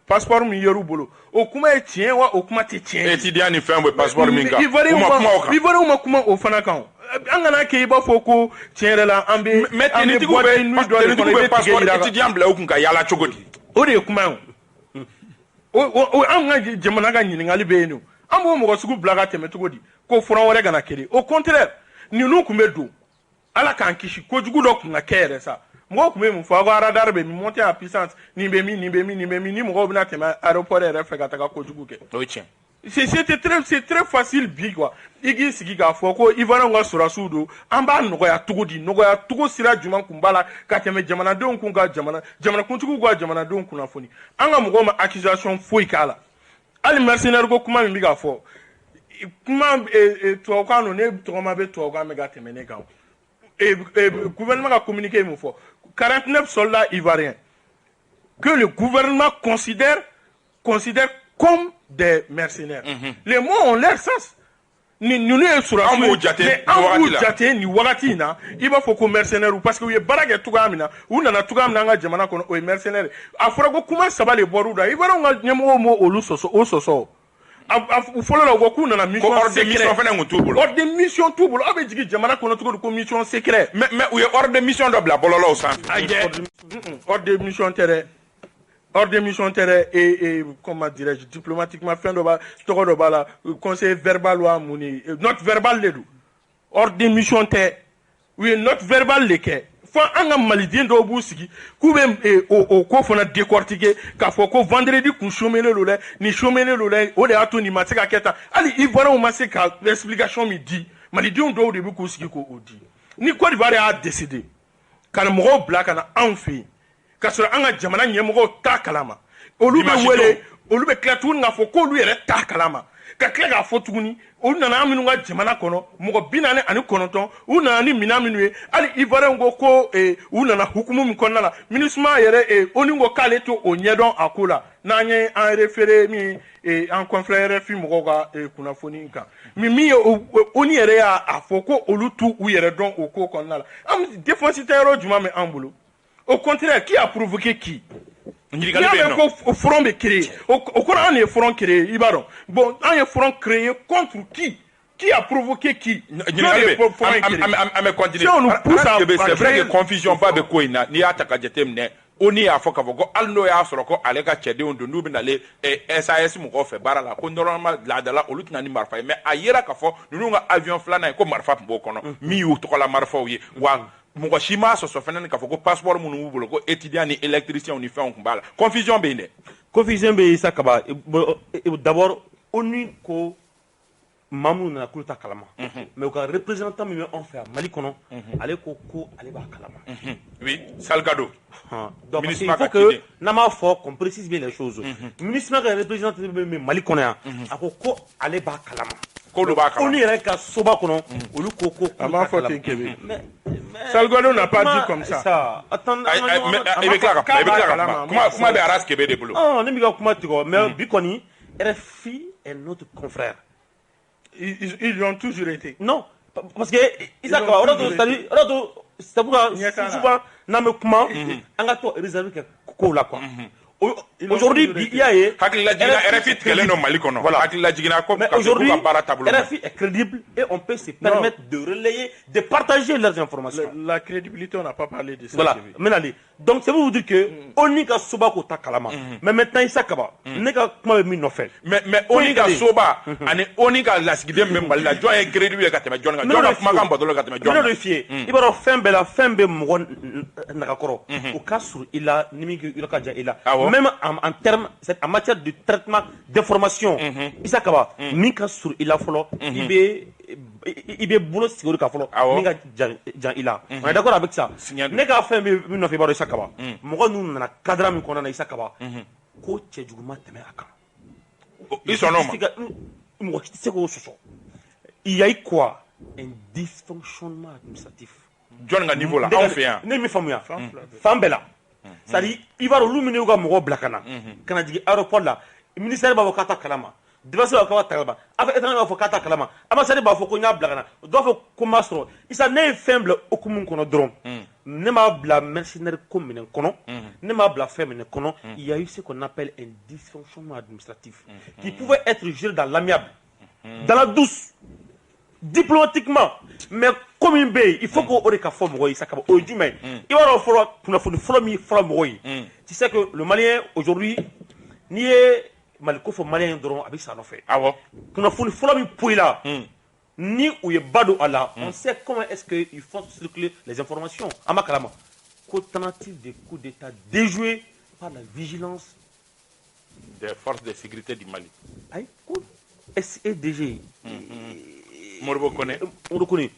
passeport min yer'u bolo o kuma ye tiɲɛ wa o kuma tɛ tiɲɛ ye. étudiant ni fɛn bɛ passeport min kan Ivoiriens ma kuma o fana kan an kana kɛ i b'a fɔ ko tiɲɛ yɛrɛ la an bɛ tenitigiw bɛ passeport étudiant bila u kun ka yaala cogo di. o de ye kuma ye o an ka jamana ka ɲininkali bɛ yen nɔ an b'o mɔgɔ sugu bila ka tɛmɛ cogo di ko front wɛrɛ kana kere au contraire ninnu tun bɛ don ala k'an kisi kojugu dɔ tun ka kɛ yɛrɛ sa mɔgɔw tun bɛ mun fɔ aw ka radar bɛ min monter en puissance nin bɛ min ni mɔgɔw bɛna tɛmɛ aéroport yɛrɛ fɛ ka taga kojugu kɛ. o ye tiɲɛ. c'est très facile bi quoi i k'i sigi k'a fɔ ko Ivoiriens ka sɔrɔsiw don an b'a nɔgɔya cogo di nɔgɔya cogo sira jumɛn kun b'a la ka tɛmɛ jamanadenw kun ka jamanakuntigiw ka jamanadenw kunnafoni an ka mɔgɔw ma accusation foyi k'a la hali mercenaire ko kuma min bɛ ka fɔ kuma tubabukan don ne tɔgɔma bɛ tubabukan mɛn ka tɛmɛ ne kan gouvernement ka communiqué min fɔ 49 soldats ivoiriens que le gouvernement considère comme des mercenaires. Les mots ont leur sens. Nous sommes en b'u jate ni wagati in na i b'a fɔ ko mercenaire parce que u ye baara kɛ cogoya min na u nana cogoya min na an ka jamana kɔnɔ o ye mercenaire a fɔra ko kuma saba de bɔr'u da Ivoiriens ka ɲɛmɔgɔw m'o olu sɔsɔ o sɔsɔ u fɔlɔ la u ko k'u nana mission secret fana kun t'u bolo ordre de mission t'u bolo aw bɛ jigin jamana kɔnɔ cogo di ko mission secret mais u ye ordre de mission dɔ bila bɔlɔlɔw sanfɛ ordre de mission tɛ dɛ ordre de mission tɛ et comment dirais-je diplomatiquement fɛn dɔ b'a tɔgɔ dɔ b'a la conseil verbal wa mun ni note verbal de don ordre de mission tɛ u ye note verbal de kɛ fo an ka maliden dɔw b'u sigi k'u bɛ o ko fana décortiquer k'a fɔ ko vendredi kun chômé don dɛ ni chômé don dɛ o de y'a to nin ma se ka kɛ tan hali Ivoiriens ma se ka explication min di malidenw dɔw de bɛ k'u sigi k'o di ni Côte d'Ivoire y'a décidé ka na mɔgɔw bila ka na anw fɛ yen ka sɔrɔ an ka jamana ɲɛmɔgɔw t'a kalama olu bɛ wele olu bɛ tila tuguni k'a fɔ k'olu yɛrɛ t'a kalama ka tila k'a fɔ tuguni u nana an minnu ka jamana kɔnɔ mɔgɔ 49 u nana ni minɛn minnu ye hali Ivoiriens ko u nana hukumu min kɔnɔna la MINUSMA yɛrɛ ONU ko k'ale to o ɲɛdɔn a ko la n'an ye an référé min an confrère RFI mɔgɔw ka kunnafoni kan min ye ONU yɛrɛ y'a fɔ ko olu t'u yɛrɛ dɔn o ko kɔnɔna la an défense tɛ yɔrɔ jumɛn bɛ an bolo. Au contraire, qui a provoqué qui? Il y a un front créé. Au Coran, on est front créé. Bon, on est front créé contre qui? Qui a provoqué qui? C'est vrai que confusion pas de quoi il y a on y a fɔ k'a fɔ ko hali n'o y'a sɔrɔ ko ale ka cɛdenw don n'u bɛ nalen SAS mɔgɔw fɛ baara la ko normalement laadala olu tɛna ni marifa ye mais a yera k'a fɔ ninnu ka avion filanan ye ko marifa tun b'o kɔnɔ min y'u tɔgɔla marifaw ye wa mɔgɔ si m'a sɔsɔ fɛnɛ k'a fɔ ko passeport minnu b'u bolo ko étudiant ni électricien ni fɛnw tun b'a la confusion bɛ yen dɛ. Confusion bɛ yen Isa Kaba d'abord ONU ko Mamou n'a pas de kalama. Mais au représentant mi on fait Mali kono, allez koko allez ba kalama. Oui, Salgado. Donc il faut que nama fort qu'on précise bien les choses. Ministre qui représente Mali kono a koko allez ba kalama. Ko do ba kalama. On irait qu'à soba kono, olu koko. Ama fort Kébé. Salgado n'a pas dit comme ça. Attends, il est clair. Comment be aras Kébé de boulot. Ah, on est bien comment tu vois, mais Bikoni, RFI est notre confrère. Ils l'ont toujours été. Non, parce que Isaka, c'est pourquoi souvent, n'ame comment, on a tout réservé que quoi. Aujourd'hui, il y a aujourd'hui, RFI est crédible et on peut se permettre de relayer, de partager leurs informations. La crédibilité, on n'a pas parlé de ça. Voilà, donc c'est pour vous dire que on y a soba kota kalama, mais maintenant il s'akaba, n'est qu'à comment me fait. Mais on y a soba, on y a la sigide même la joie est crédible quand tu m'as joint. Non, makan badolo quand tu m'as joint. Non, le fier. Il va faire fin be mon nakakoro. Au cas où il a nimi il a déjà il a. Même en termes, en matière de traitement d'information, il s'akaba. Mika sur il a follow, il be boulot siguro ka follow. Mika jan il a. On est d'accord avec ça. N'est qu'à fin be no fait baro isakaba. Moko nu na cadre mi kona na isakaba. Ko tchejuguma teme aka. Ils sont non. Moi, c'est quoi ce sont? Il y a quoi? Un dysfonctionnement administratif. John à niveau là, on fait un. Ne me famouya. Femme bella. C'est-à-dire, il va reluminer au gars mon blacana. Quand on dit aéroport là, le ministère va vous kata kalama. Devant va vous kalama. Avec étranger va vous kata kalama. Ambassade va vous konya blacana. Doit vous commencer. Il s'en est faible au commun qu'on a drôme. Ne m'a bla mercenaire comme un conon. Ne m'a bla féminin conon. Il y a eu ce qu'on appelle un dysfonctionnement administratif qui pouvait être géré dans l'amiable, dans la douce, diplomatiquement. Mais comme une baie, il faut qu'on ait qu'à faire moi ça comme aujourd'hui mais il va falloir pour la follow moi. Tu sais que le Malien aujourd'hui ni est malco malien drôme avec ça en fait. Ah ouais. Pour la follow pour là. Ni où il bado Allah, on sait comment est-ce qu'ils font circuler les informations. À Makalama, tentative de coup d'État déjouée par la vigilance des forces de sécurité du Mali. Aïe, SEDG. On le connaît. On le connaît.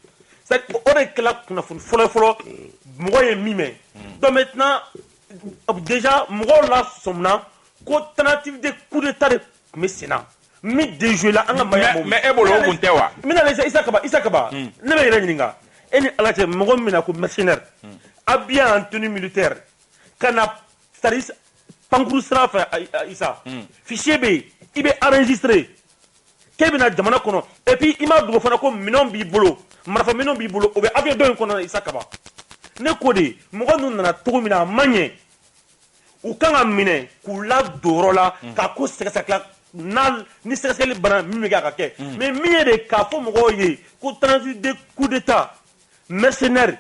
On est là qu'on a fait follow, moi et mimé. Donc maintenant, déjà, moi là, sommes là, tentative de coup d'État de Messina. Mais déjouer là, mais ebolo kuntewa. Mina les Isakaba. Ne me reninga. Eni alaje mongom mina ko mercenaire. Habillé en tenue militaire. Kana staris pangrusra fa Isa. Fichier B, il est enregistré. Kebina jamana kono. Et puis il m'a dit fana ko minon bi bolo. Marafa minon bi bolo. Obe avion do kono Isakaba. Ne kodi mongo nu na to mina manye. U kanga mine kula dorola ka ko sekasakla ni sɛgɛsɛgɛli bana min bɛ kɛ a ka kɛ mais min ye de k'a fɔ mɔgɔw ye ko transit de coup d'état mercenaires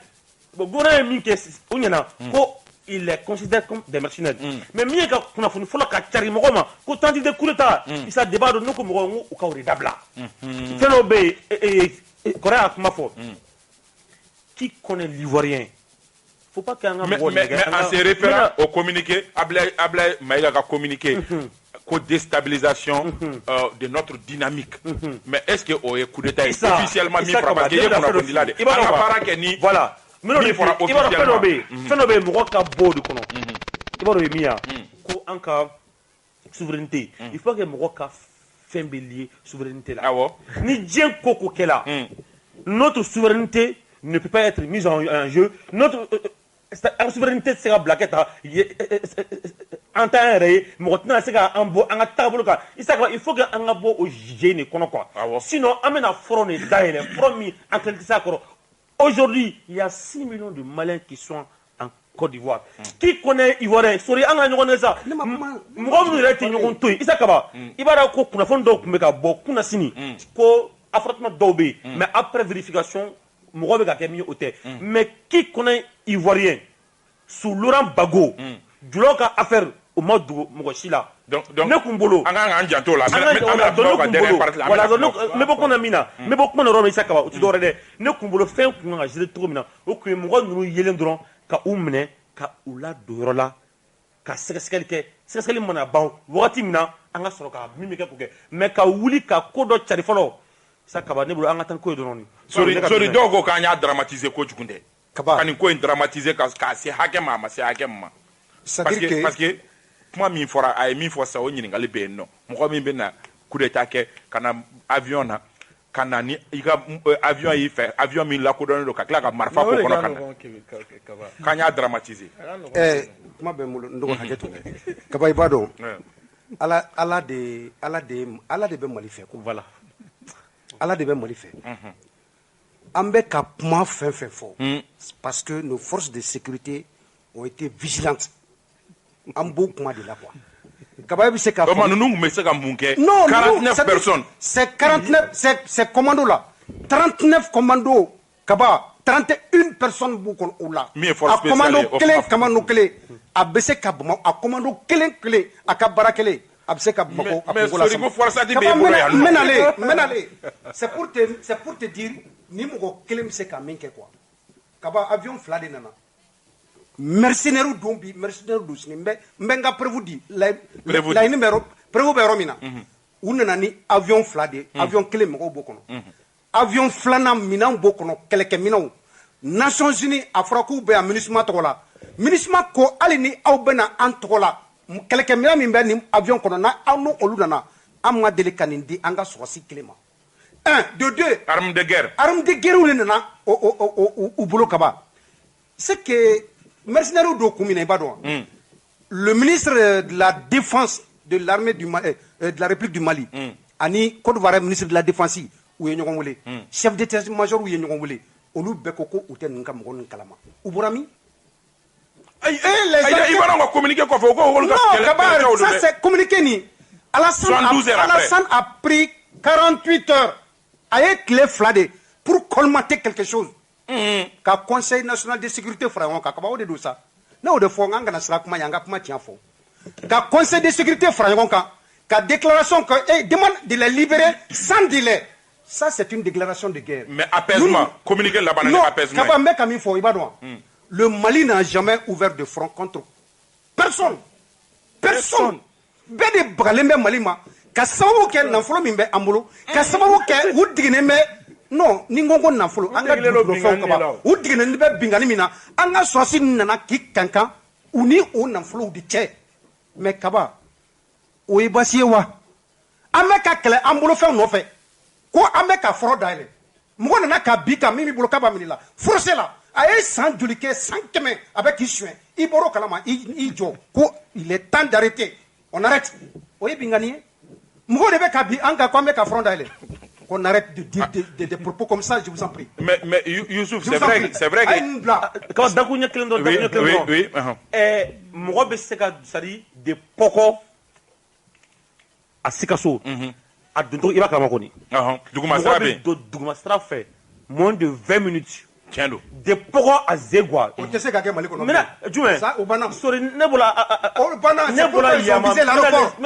bon gouvernement ye min kɛ o ɲɛna ko il est considéré comme des mercenaires mais min ye ka kunnafoni fɔlɔ ka cari mɔgɔw ma ko transit de coup d'état isa de b'a dɔn ne ko mɔgɔw ko u ka o de dabila fɛn dɔw bɛ yen kɔrɔ y'a kuma fɔ qui connaît l'ivoirien faut pas qu'un mais en se référant au communiqué Ablaye Maïga ka communiqué déstabilisation de notre dynamique. Mais est-ce que au coup d'état est officiellement mis par parce que il y a voilà. Mais il faut officiellement. Moi ka bodu kono. Il va remia ko anka souveraineté. Il faut que moi ka fembelier souveraineté là. Ni dien koko kela. Notre souveraineté ne peut pas être mise en jeu. Notre souveraineté sera blaquette en temps réel maintenant c'est qu'un beau un tableau quoi il faut que un beau au génie quoi sinon amène à front et d'ailleurs promis en quelque sorte aujourd'hui il y a 6 millions de Maliens qui sont en Côte d'Ivoire qui connaît Ivoirien sorry en a ça moi vous êtes une tout il s'acaba il va ko kuna fond donc me ka bo kuna sini ko affrontement d'obé mais après vérification moi be ka kemi hôtel mais qui connaît Ivoirien sous Laurent Gbagbo du loka affaire au mode Mogoshila donc ne kumbolo anga njanto la mais beaucoup na mina mais beaucoup na romi sakaba tu dore de ne kumbolo fin kunga jire to mina o ku mo ngonu yelen dron ka umne ka ula dorola ka sekeskelike mana baw wati mina anga soro ka mimi ke ko mais ka wuli ka kodo chari folo ça kaba ne bolo an ka tan ko dɔrɔn ni sori dɔw ko k'an y'a dramatiser kojugu dɛ Kaba. ka nin ko in dramatiser k'a se hakɛ ma a ma se hakɛ ma parce que kuma min fɔra a ye min fɔ sa o ɲininkali bɛ yen nɔ mɔgɔ min bɛ na coup d'état kɛ ka na avion na ka na ni i ka avion y'i fɛ avion min lakodɔnnen don ka tila ka marifa k'o kɔnɔ ka na k'an y'a dramatiser kuma bɛ n bolo n dɔgɔ hakɛ to dɛ Kaba i b'a dɔn ala de bɛ Mali fɛ ko voilà ala de bɛ Mali fɛ an bɛ ka kuma fɛn fɛn fɔ parce que nos forces de sécurité ont été vigilantes an b'o kuma de la quoi Kaba bɛ se ka fɔ ninnu tun bɛ se ka mun kɛ non 49 personnes c'est 49 c'est commando là 39 commandos Kaba 31 personnes b'u kɔnɔ o la min ye force spéciale commando kelen a bɛ se ka Bamakɔ a commando kelen a ka baara kelen a bɛ se ka Bamakɔ a kungo la mais forçati bɛ bolo yan nɔ n bɛ nalen c'est pour te dire ni mɔgɔ kelen bɛ se ka min kɛ quoi Kaba avion fila de nana mercenaires don bi mercenaires don sini n bɛ n ka preuve di laɲini bɛ preuve bɛ yɔrɔ min na u nana ni avion fila de avion kelen mɔgɔw b'o kɔnɔ avion filanan minɛnw b'o kɔnɔ kɛlɛkɛminɛnw Nations Unies a fɔra k'u bɛ yan MINUSMA tɔgɔ la MINUSMA ko hali ni aw bɛ na an tɔgɔ la kɛlɛkɛminɛn min bɛ nin avion kɔnɔ n'aw n'olu nana an ma deli ka nin di an ka sɔrɔsi kelen ma 1 de 2 arme de guerre de nana u bolo Kaba c'est que mercenaires do kun min na i b'a dɔn wa le ministre de la défense de l'armée du Mali de la République du Mali ani Côte d'Ivoire ministre de la défense u ye ɲɔgɔn wele chef d'état-major u ye ɲɔgɔn wele olu bɛɛ ko u tɛ nin ka mɔgɔ nin kalama u bɔra min i b'a dɔn ka communiqué kɔfɛ u ko olu ka kɛlɛkɛw ça c'est communiqué ni Alassane a pris 48 heures a ye tile fila de pour colmater quelque chose ka conseil national de sécurité fara ɲɔgɔn kan Kaba o de don sa ne y'o de fɔ n kana siran kuma ye an ka kuma tiɲɛ fɔ ka conseil de sécurité fara ɲɔgɔn kan ka déclaration que demande de les libérer sans délai. Ça, c'est une déclaration de guerre. Mais apaisement, communiquer là-bas, non, apaisement. Kaba mbɛ ka min fɔ i b'a dɔn le Mali n'a jamais ouvert de front contre personne. Bɛɛ de bagalen bɛ Mali ma ka sababu kɛ nafolo min bɛ an bolo ka sababu kɛ u diginnen bɛ non ni n ko nafolo an ka dugukɔnɔfɛnw Kaba u diginnen bɛ binkani min na an ka sɔrɔsi nana k'i kankan u ni o nafolow de cɛ mais Kaba o ye baasi ye wa an bɛ ka kɛlɛ an bolofɛnw nɔfɛ ko an bɛ ka fɔrɔ dayɛlɛ mɔgɔ nana ka bi kan min b'i bolo k'a b'a minɛ la forcé la a ye san joli kɛ san 100 a bɛ k'i suɲɛ i bɔr'o kalama i jɔ ko il est temps d'arrêter on arrête o ye binkani ye mɔgɔw de bɛ ka bi an kan ko an bɛ ka front dayɛlɛ qu'on arrête de dire des propos comme ça je vous en prie. Mais Youssouf c'est vrai que quand dakunya kelen dɔ oui mɔgɔ bɛ se ka c'est-à-dire de pɔkɔ a Sikaso a dontɔ i b'a kalama kɔni duguma sira bɛ yen mɔgɔ bɛ don duguma sira fɛ moins de 20 minutes tiɲɛ don de pɔkɔ a Zegwa o tɛ se ka kɛ Mali kɔnɔ jumɛn ça o banna sori ne bɔra o banna c'est pourquoi ils ont visé l'aéroport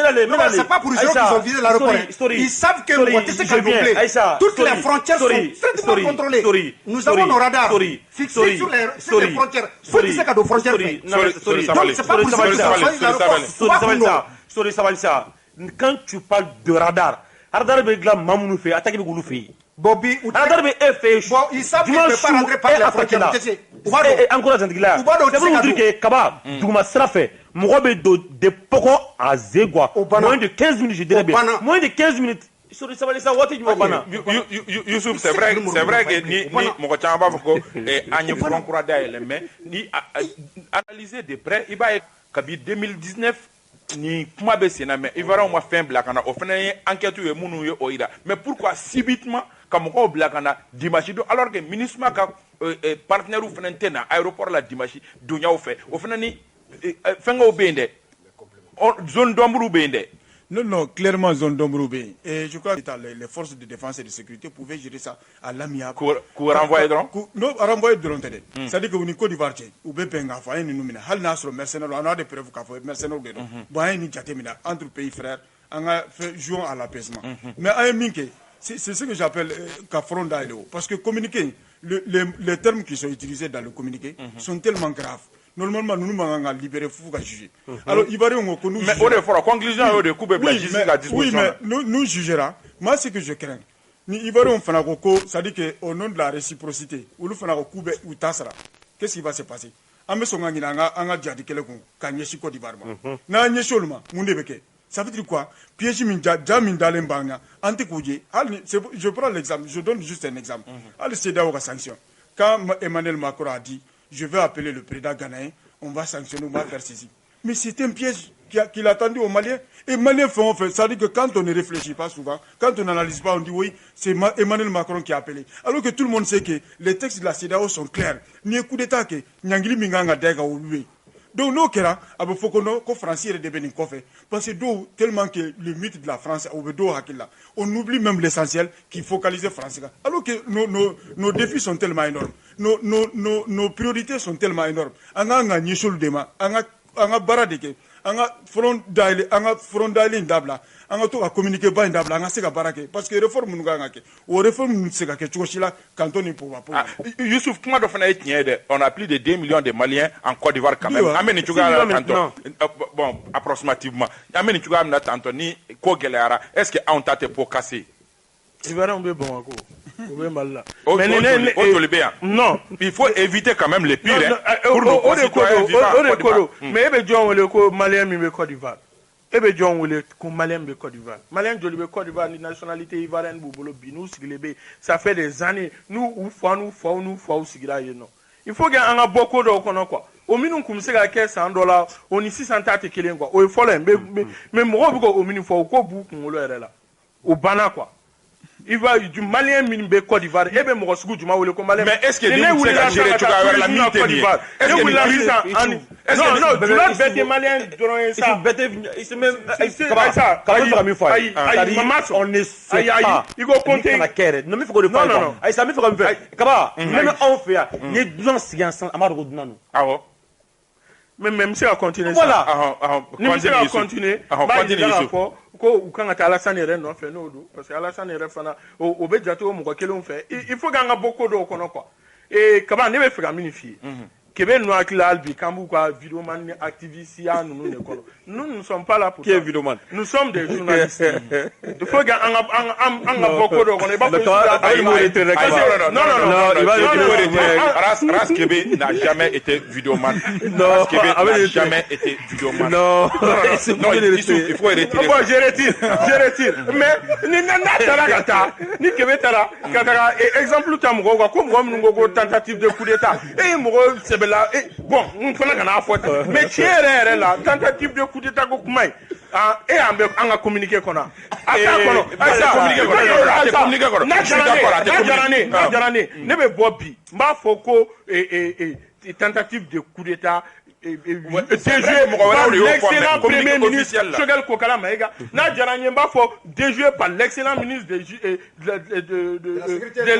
c'est pas pour les gens qui ont visé l'aéroport ils savent que mɔgɔ tɛ se ka doubler toutes les frontières sont strictement contrôlées nous avons nos radars fixés sur les frontières foyi tɛ se ka don frontière fɛ donc c'est pas pour Sori sabali sa quand tu parles de radar bɛ dilan maa minnu fɛ attaque bɛ k'olu fɛ yen radar bɛ e fɛ yen bon ils savent qu'ils ne peuvent pas rentrer par les frontières u b'a dɔn encore jantigila c'est pour dire que Kaba duguma sira fɛ mɔgɔ bɛ don de Pɔkɔ à Zegwa moins de 15 minutes je dirais bien moins de 15 minutes Sori sabali sa waati jumɛn banna Youssouf c'est vrai que ni mɔgɔ caman b'a fɔ ko an ye front kura dayɛlɛ mais ni analyser de près i b'a ye kabi 2019 ni kuma bɛ sen na mais Ivoiriens ma fɛn bila ka na o fana ye enquête ye minnu ye o yira mais pourquoi subitement ka mɔgɔw bila ka na dimanche don alors que MINUSMA ka partenaires fana tɛ na aéroport la dimanche donyaw fɛ o fana ni fɛngɛw bɛ yen dɛ zone d'ombre bɛ yen dɛ. Non, clairement, zone d'ombre. Et je crois que les forces de défense et de sécurité pouvaient gérer ça à l'amiable. Qu'on renvoie donc non, renvoyer donc. C'est-à-dire que vous n'êtes d'Ivoire, vous pouvez payer un enfant, nous hal nasro mercenaires, on a des preuves qu'à faire mercenaires dedans. Bon, ni jatemina entre pays frères, on a fait jouer à l'apaisement. Mais à minke, c'est ce que j'appelle qu'affront d'ailleurs, parce que communiquer, les termes qui sont utilisés dans le communiqué sont tellement graves. Normalement, nous avons libéré fou à juger. Alors, Ivoiriens ont connu. Mais on est fort. Conclusion, on est coupé. Oui, mais nous jugerons. Moi, ce que je crains, ni Ivoiriens fana ko c'est-à-dire que au nom de la réciprocité olu fana ko kube u tasara qu'est-ce qui va se passer ambe songa ngina anga jadi kele ko kanyeshi Côte d'Ivoire na nyeshi oluma munde beke ça veut dire quoi piège min min dalen banga anti kuje je prends l'exemple je donne juste un exemple al CEDEAO ka sanction quand Emmanuel Macron a dit je vais appeler le président ghanéen on va sanctionner on va faire ceci mais c'est un piège qu'il a attendu aux Maliens. Et Maliens font fait. Ça veut dire que quand on ne réfléchit pas souvent, quand on n'analyse pas, on dit oui, c'est Emmanuel Macron qui a appelé. Alors que tout le monde sait que les textes de la CEDEAO sont clairs. Ni coup d'État que Nyangili Minganga Dega ou lui. Donc nous, il faut que Français redeviennent coffre. Parce que tellement que le mythe de la France, on oublie même l'essentiel qui focalise le français. Alors que nos défis sont tellement énormes. Nos priorités sont tellement énormes. On a Nyeshul Dema, on a Baradeke. Anga front d'aile ndabla anga to ka communiquer ba ndabla anga se ka barake parce que réforme nous nga ke o réforme se ka ke chochila cantoni pour Youssouf comment do fana etniede on a plus de 2 millions de Maliens en Côte d'Ivoire quand même ameni tuga tanto bon approximativement ameni tuga amna tanto ni ko geleara est-ce que on tate pour casser Ivoiriens be bon ko o mal là non il faut éviter quand même les pires pour nos concitoyens vivants mais ebe John le ko Malien mi be Côte d'Ivoire ebe John le ko Malien be Côte d'Ivoire Malien joli be Côte d'Ivoire ni nationalité ivoirienne bu bolo bi nous sigilebe ça fait des années nous ou sigira yeno il faut que anga boko do kono quoi au minimum comme c'est ka $100 on ici 630 kelen quoi o faut là mais mo ko au minimum faut ko bu ngolo ere là au bana quoi il va du Malien minbe Côte d'Ivoire ebe mo sugu juma wole ko Malien mais est-ce que nous c'est ka gérer tuga vers la Côte d'Ivoire est-ce que non tu l'as bête Malien durant ça c'est même ça on ne sait pas il go compter non mais faut que le faire non ça me faut faire kaba même on fait ni blanc c'est ensemble amaro dunanu ah bon même si on continue voilà on continue ko ukanga ta Alassane Ere no fait no do parce que Alassane Ere fana o be jato mo ko kele fait il faut ganga boko do kono quoi et kaba ne be fera minifier kebe no akila albi kambu kwa vidéoman ni activiste ya nous ne sommes pas là pour qui est vidéoman nous sommes des journalistes il faut ganga boko do kono ba non Ras Kebe n'a jamais été vidéoman Ras Kebe n'a jamais été vidéoman non il faut retirer je retire mais ni na tara ni Kebe tara katara exemple tamugo kwa ko mo ngo tentative de coup d'état et mo là bon on fana kana faute mais tiere là tentative de coup d'état ko kumai et anga communiquer kona aka kono communiquer kono na jarane ne be bobi mba foko tentative de coup d'état l'excellent premier ministre Choguel Kokala Maïga n'a jarane mba fo déjoué par l'excellent ministre de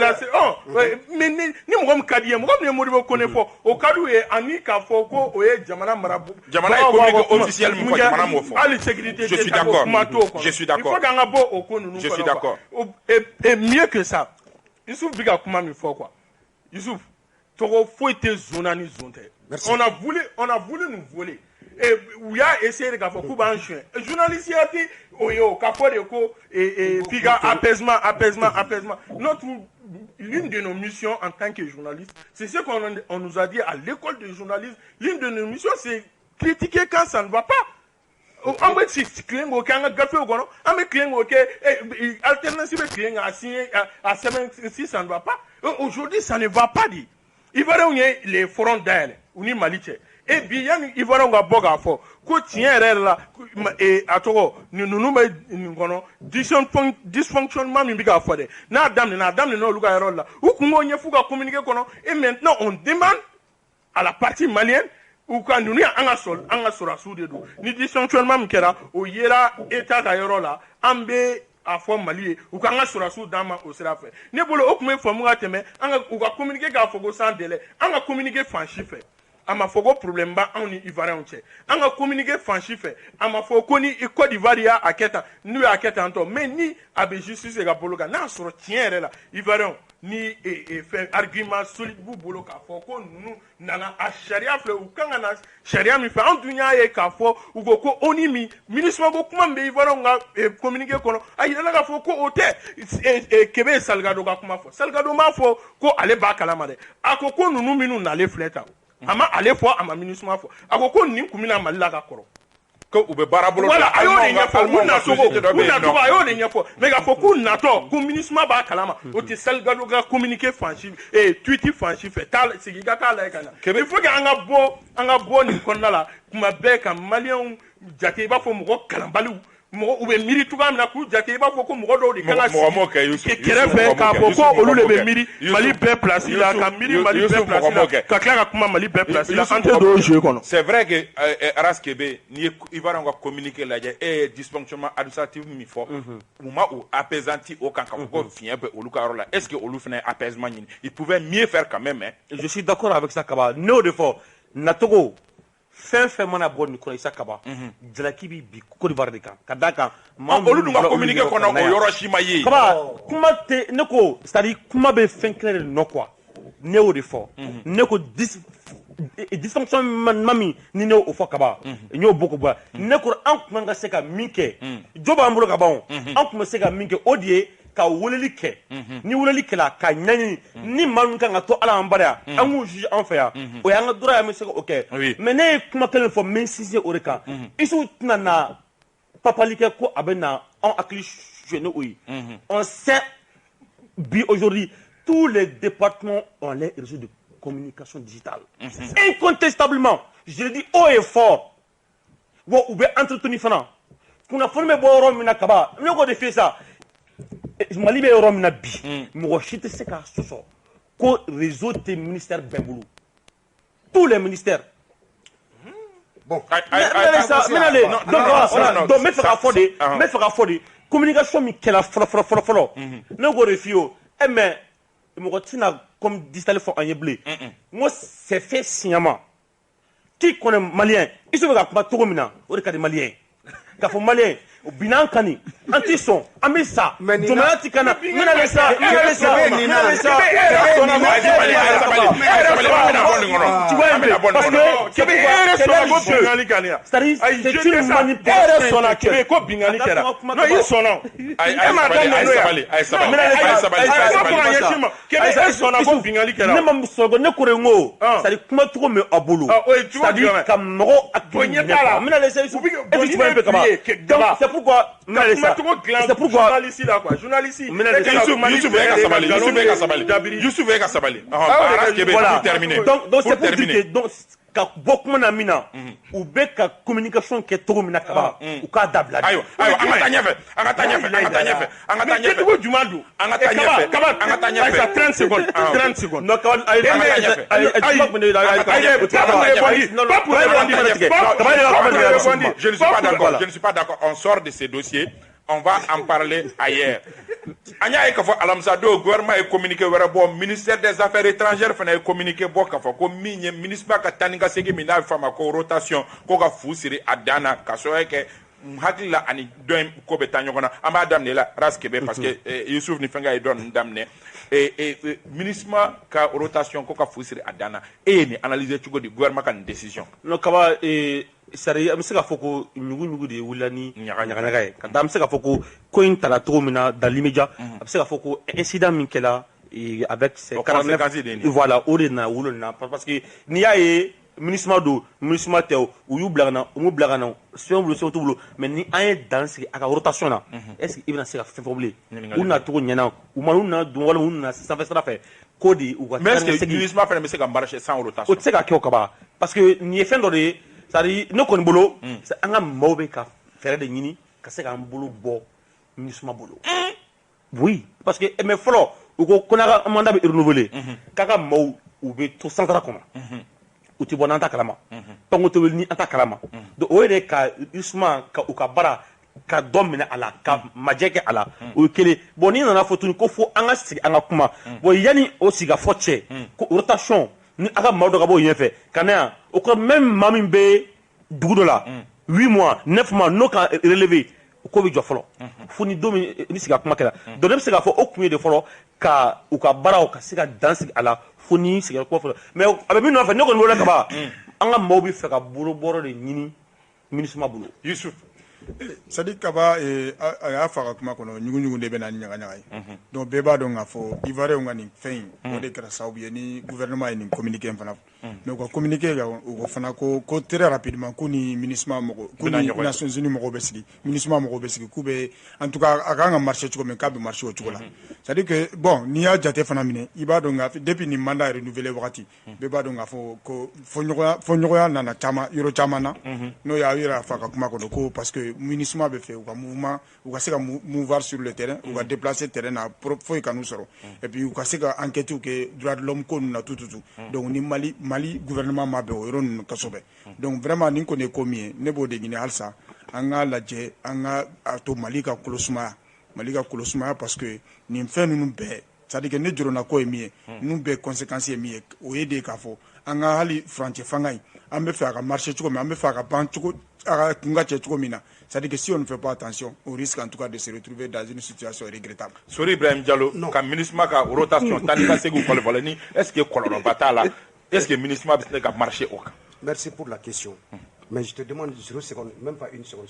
la mais ni mo kadiye mo ne mo connaît fo o kadu e ani ka fo ko o e jamana marabu jamana communiqué officiellement jamana mo fo ali sécurité je suis d'accord il faut ganga bo o ko nous je suis d'accord et mieux que ça Youssouf biga kuma mi fo quoi Youssouf toko faut être zonani zonte on a voulu nous voler et il a essayé de faire couper un chien journaliste a dit oyo kapo de ko et piga apaisement notre l'une de nos missions en tant que journaliste c'est ce qu'on nous a dit à l'école de journalisme l'une de nos missions c'est critiquer quand ça ne va pas on va si client kanga gafe ogono on met client OK alternative client a signé à semaine si ça ne va pas aujourd'hui ça ne va pas dit il va réunir les forums d'aile uni maliche et bien il va nga boga fo ko tien là et atoro nous me ngono dysfonctionnement mi biga fo de na dam no luga erreur là ou ko nyefuga communiquer kono et maintenant on demande à la partie malienne ou quand nous anga sora sous de do ni dysfonctionnement mi kera o yera état ka erreur là ambe a fo mali ou quand sora sous dama o sera fait ne bolo okume fo mu ateme anga ou ka communiquer ka fo go sans délai anga communiquer fan chiffre a ma fɔ ko problème ba anw ni Ivoiriens cɛ an ka communiquer fan si fɛ a ma fɔ ko ni Côte d'Ivoire y'a kɛ tan n'u y'a kɛ tan tɔ mais ni a bɛ justice ka bolo kan n'a sɔrɔ tiɲɛ yɛrɛ la Ivoiriens ni fɛn argument solide b'u bolo k'a fɔ ko ninnu nana a sariya filɛ u kan ka na sariya min fɛ an dun y'a ye k'a fɔ u ko ko ONU min MINUSMA ko kuma min bɛ Ivoiriens ka communiqué kɔnɔ a yirala k'a fɔ ko o tɛ Kebe ye Salgado ka kuma fɔ Salgado m'a fɔ ko ale b'a kalama dɛ a ko ninnu minnu nalen filɛ tan a ma ale fɔ a ma MINUSMA fɔ a ko nin kun bɛna Mali la ka kɔrɔ ko u bɛ baara bolo voilà a y'o de ɲɛfɔ u nacogo a y'o de ɲɛfɔ mais k'a fɔ k'u natɔ ko MINUSMA b'a kalama o tɛ Salgado ka communiqué fan si tweet fan si fɛ sigi i ka taa lajɛ ka na il faut que an ka bɔ nin kɔnɔna la kuma bɛɛ ka maliyɛnw jate i b'a fɔ mɔgɔ kalanbaliw mɔgɔ u bɛ miiri cogoya min na k'u jate i b'a fɔ ko mɔgɔ dɔw de kan ka sigi kɛrɛfɛ k'a fɔ ko olu de bɛ miiri Mali bɛɛ place la ka miiri Mali bɛɛ place la ka tila ka kuma Mali bɛɛ place la an tɛ don jeu kɔnɔ. C'est vrai que Aras Kebe n'i ye Ivoiriens ka communiqué lajɛ e ye dysfonctionnement administratif min fɔ u ma o apaisanti o kan ka fɔ ko fiɲɛ bɛ olu ka yɔrɔ la est-ce que olu fana ye apaisement ɲini ils pouvaient mieux faire quand même. Je suis d'accord avec ça Kaba n'o de fɔ nacogo fɛn mana bɔ nin kɔnɔ Isa Kaba jalaki bi bi Côte d'Ivoire de kan ka d'a kan olu dun ka communiqué kɔnɔ o yɔrɔ si ma ye Kaba kuma tɛ ne ko c'est-à-dire kuma bɛ fɛn kelen de nɔ quoi ne y'o de fɔ ne ko dysfonctionnement min ni ne y'o fɔ Kaba n y'o bɔ k'o bɔ ne ko an tun ka se ka min kɛ jo b'an bolo ka ban an tun bɛ se ka min kɛ o de ye ka weleli kɛ ni weleli kɛla ka ɲaɲini ni maa min kan ka to ala an bara yan an k'u juge an fɛ yan o y'an ka droit ye an bɛ se k'o kɛ mais ne ye kuma kelen fɔ n bɛ sinsin o de kan Isufu tɛna na papali kɛ ko a bɛ na an hakili suɲɛ ni o ye on sait bi aujourd'hui tous les départements ont les réseaux de communication digitale incontestablement je le dis haut et fort wa u bɛ entretenu fana kunnafoni bɛ bɔ yɔrɔ min na Kaba ne k'o de f'i ye sa Mali bɛ yɔrɔ min na bi mɔgɔ si tɛ se k'a sɔsɔ ko réseau tɛ ministère bɛɛ bolo tous les ministères bon donc n bɛ fɛ k'a fɔ de communication min kɛla fɔlɔ ne k'o de f'i ye mais mɔgɔ tɛna comme disitali fɔ an ye bilen n ko c'est fait sciemment qui connaît malien i bɛ ka kuma cogo min na o de ka di malien k'a fɔ malien binan kani an tɛ sɔn an bɛ sa jɔnmaya tɛ kana ne ko n ko kuma cogo min a bolo ka mɔgɔ c'est pourquoi Youssouf ka sabali Aras Kebe pour terminer donc c'est pour dire que donc ka bɔ kuma na min na u bɛ ka communication kɛ cogo min na Kaba u k'a dabila ayiwa an ka taa ɲɛfɛ an ka taa ɲɛfɛ jumɛn don an ka taa ɲɛfɛ Kaba an ka taa ɲɛfɛ 30 secondes non Kaba je ne suis pas d'accord on sort de ces dossiers on va en parler ailleurs. Anya e kafo alamsa do gouvernement e communiqué wera bo ministère des affaires étrangères fana e communiqué bo kafo ko minye ministre ka taninga segi mina fama ko rotation ko ka fusiri adana kaso eke hakila ani doim ko be tanyogona amba damne la Aras Kebe parce que Youssouf ni fanga e don damne ministre ka rotation ko ka fusiri adana ni analyser tugo di gouvernement kan décision no Kaba sari am se ka fɔ ko ɲugu de wula ni ɲaga ye ka da am se ka fɔ ko in tala cogo min na dans l'immédiat a bɛ se ka fɔ ko incident min kɛla avec ces 49 voilà o de na wolo na parce que n'i y'a ye MINUSMA don MINUSMA tɛ u y'u bila ka na u m'u bila ka na sɛbɛn bolo sɛbɛn t'u bolo mais ni an ye dan sigi a ka rotation na est ce que i bɛna se ka fɛn fɔ bilen u na cogo ɲɛna u ma u na don walima u na sanfɛ sira fɛ ko de u ka mais est ce que MINUSMA fana bɛ se ka marcher sans rotation o tɛ se ka kɛ o Kaba parce que nin ye fɛn dɔ de ye c'est-à-dire ne kɔni bolo an ka maaw bɛ ka fɛɛrɛ de ɲini ka se k'an bolo bɔ MINUSMA bolo oui parce que mais fɔlɔ u ko n'a ka mandat bɛ renouveler k'a ka maaw u bɛ to sanfɛla kɔnɔ u tɛ bɔ n'an ta kalama panko tɛ wuli ni an ta kalama donc o yɛrɛ ka MINUSMA ka u ka baara ka dɔ minɛ a la ka majɛ kɛ a la o ye kelen bon n'i nana fɔ tuguni ko fo an ka sigi an ka kuma bon yanni o sigikafɔ cɛ ko rotation ni aka maaw dɔ ka bɔ yen fɛ ka na yan o kɔrɔ même maa min bɛ dugu dɔ la 8 mois 9 mois n'o ka relevé ko bɛ jɔ fɔlɔ fo ni don min ni sigi a kuma kɛra donc ne bɛ se k'a fɔ o kun ye de fɔlɔ ka u ka baaraw ka se ka dan sigi a la fo ni sigiyɔrɔ kuma fɔlɔ mais a bɛ min nɔfɛ ne kɔni wele ka ban an ka maaw bɛ fɛ ka bolobɔrɔ de ɲini MINUSMA bolo. Yusuf. Sadi Kaba a y'a fɔ a ka kuma kɔnɔ ɲugu de bɛ na ni ɲagaɲaga ye donc bɛɛ b'a dɔn k'a fɔ Ivoirien ka nin fɛn in o de kɛra sababu ye ni gouvernement ye nin communiqué in fana mais u ka communiqué u fana ko très rapidement k'u ni MINUSMA mɔgɔ k'u ni Nations Unies mɔgɔw bɛ sigi MINUSMA mɔgɔw bɛ sigi k'u bɛ en tout cas a kan ka marcher cogo min k'a bɛ marcher o cogo la c'est à dire que bon n'i y'a jate fana minɛ i b'a dɔn k'a depuis nin mandat renouvelé wagati bɛɛ b'a dɔn k'a fɔ ko fɔɲɔgɔnya nana yɔrɔ caman na n'o y'a yira a fɔ a ka kuma kɔnɔ ko parce que MINUSMA bɛ fɛ u ka mouvement u ka se ka mouvoir sur le terrain u ka déplacer terrain na foyi ka n'u sɔrɔ et puis u ka se ka enquête kɛ droit de l'homme ko ninnu na tututu donc ni Mali gouvernement ma bɛn o yɔrɔ ninnu kosɛbɛ donc vraiment nin kɔni ye ko min ye ne b'o de ɲini halisa an k'a lajɛ an ka a to Mali ka kolosumaya parce que nin fɛn ninnu bɛɛ c'est à dire que ne jorona ko ye min ye ninnu bɛɛ conséquence ye min ye o ye de k'a fɔ an ka hali furancɛ fanga in an bɛ fɛ a ka marcher cogo min an bɛ fɛ a ka ban cogo a ka kun ka cɛ cogo min na c'est à dire que si on ne fait pas attention on risque en tout cas de se retrouver dans une situation regrettable. Sori Ibrahim Diallo ka MINUSMA ka rotation tani ka segu fɔlɔfɔlɔ ni est-ce que kɔlɔlɔba t'a la est-ce que MINUSMA bɛ se ka marcher o kan. Merci pour la question. Mais je te demande 0 seconde, même pas une seconde.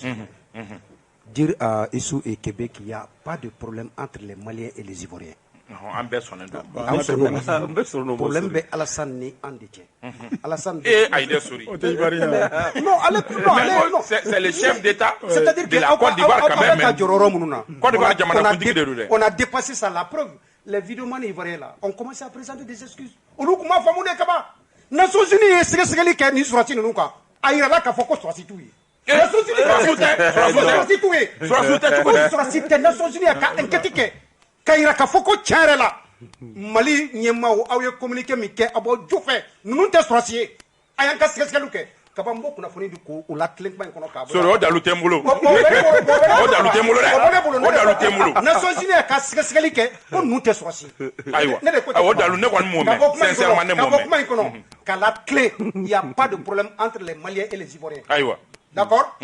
Dire à Issou et Québec qu'il n'y a pas de problème entre les Maliens et les Ivoiriens. An bɛɛ sɔnnen don. Problème bɛ Alassane ni an de cɛ. Alassane. Aïda Sori. Non, c'est le chef d'État de la Côte d'Ivoire quand même. Côte d'Ivoire jamana kuntigi de don dɛ. On a dépassé ça, la preuve. Les vidéomans ivoiriens là ont commencé à présenter des excuses. Olu kuma fɔ mun de kama. Nations Unies ye sɛgɛsɛgɛli kɛ nin surasi ninnu kan. A yirala k'a fɔ ko surasi t'u ye. Surasi t'u ye. Surasi tɛ Nations Unies ka enquête kɛ. Ka yira k'a fɔ ko tiɲɛ yɛrɛ la Mali ɲɛmaaw aw ye communiqué min kɛ a bɔ jo fɛ ninnu tɛ surasi ye a y'an ka sɛgɛsɛgɛliw kɛ ka ban n b'o kunnafoni di ko o la tilen kuma in kɔnɔ k'a bɔ. Sori o dalu tɛ n bolo. O dalu tɛ n bolo dɛ. O dalu tɛ n bolo. Nations Unies ka sɛgɛsɛgɛli kɛ ko ninnu tɛ surasi. Ayiwa o dalu ne kɔni m'o mɛn sincèrement ne m'o mɛn. Ka bɔ kuma in kɔnɔ ka la tilen il y a pas de problème entre les Maliens et les Ivoiriens. Ayiwa. D'accord.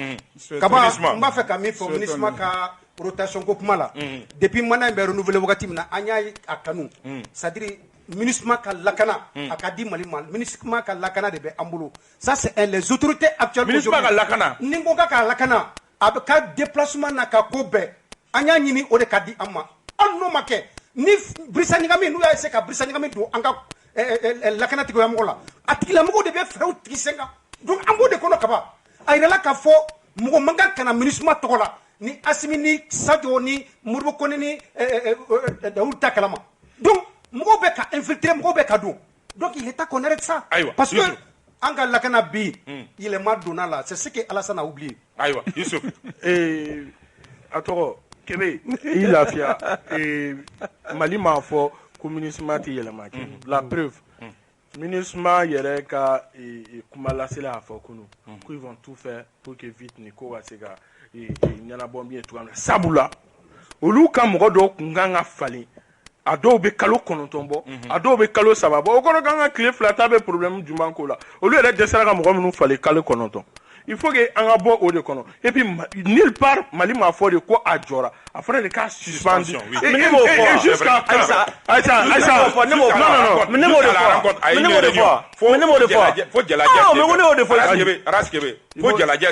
Kaba n b'a fɛ ka min fɔ MINUSMA ka rotation ko kuma la depuis mandat in bɛ renouveler wagati min na an y'a a kanu c'est à dire MINUSMA ka lakana a ka di Mali ma MINUSMA ka lakana de bɛ an bolo ça c'est les autorités actuelles. MINUSMA ka lakana ni n ko k'a lakana a bɛ ka déplacement n'a ka ko bɛɛ an y'a ɲini o de ka di an ma hali n'o ma kɛ ni Birisa Ɲagami n'u y'a essayer ka Birisa Ɲagami don an ka lakana tigilamɔgɔ la a tigilamɔgɔw de bɛ fɛɛrɛw tigi sen kan donc an b'o de kɔnɔ kaba a yirala k'a fɔ mɔgɔ man kan kana MINUSMA tɔgɔ la ni Assimi ni Sadio ni Modibo Kone ni Daoud ta kalama donc mɔgɔw bɛ ka infiltrer mɔgɔw bɛ ka don donc il est à connaître ça parce que an ka lakana bi yɛlɛma donna la c'est ce que Alassane a oublié. Ayiwa Yusuf a tɔgɔ Kebe i lafiya Mali m'a fɔ ko MINUSMA tɛ yɛlɛma kɛ la preuve MINUSMA yɛrɛ ka kuma lasela a fɔ kunu ko ils vont tout faire pour que vite ni ko ka se ka ɲɛnabɔ min ye cogoya min na sabula olu ka mɔgɔ dɔw kun kan ka falen a dɔw bɛ kalo 9 bɔ a dɔw bɛ kalo 3 bɔ o kɔrɔ kan ka tile 2 ta bɛ problème jumɛn ko la olu yɛrɛ dɛsɛra ka mɔgɔ minnu falen kalo 9 il faut que an ka bɔ o de kɔnɔ et puis nulle part Mali m'a fɔ de ko a jɔra a fɔra de k'a suspendu mais ne m'o fɔ jusqu'à Aïssa ne m'o fɔ mais ne m'o de fɔ fo jalajɛ mais ne m'o de fɔ Araskebe fo jalajɛ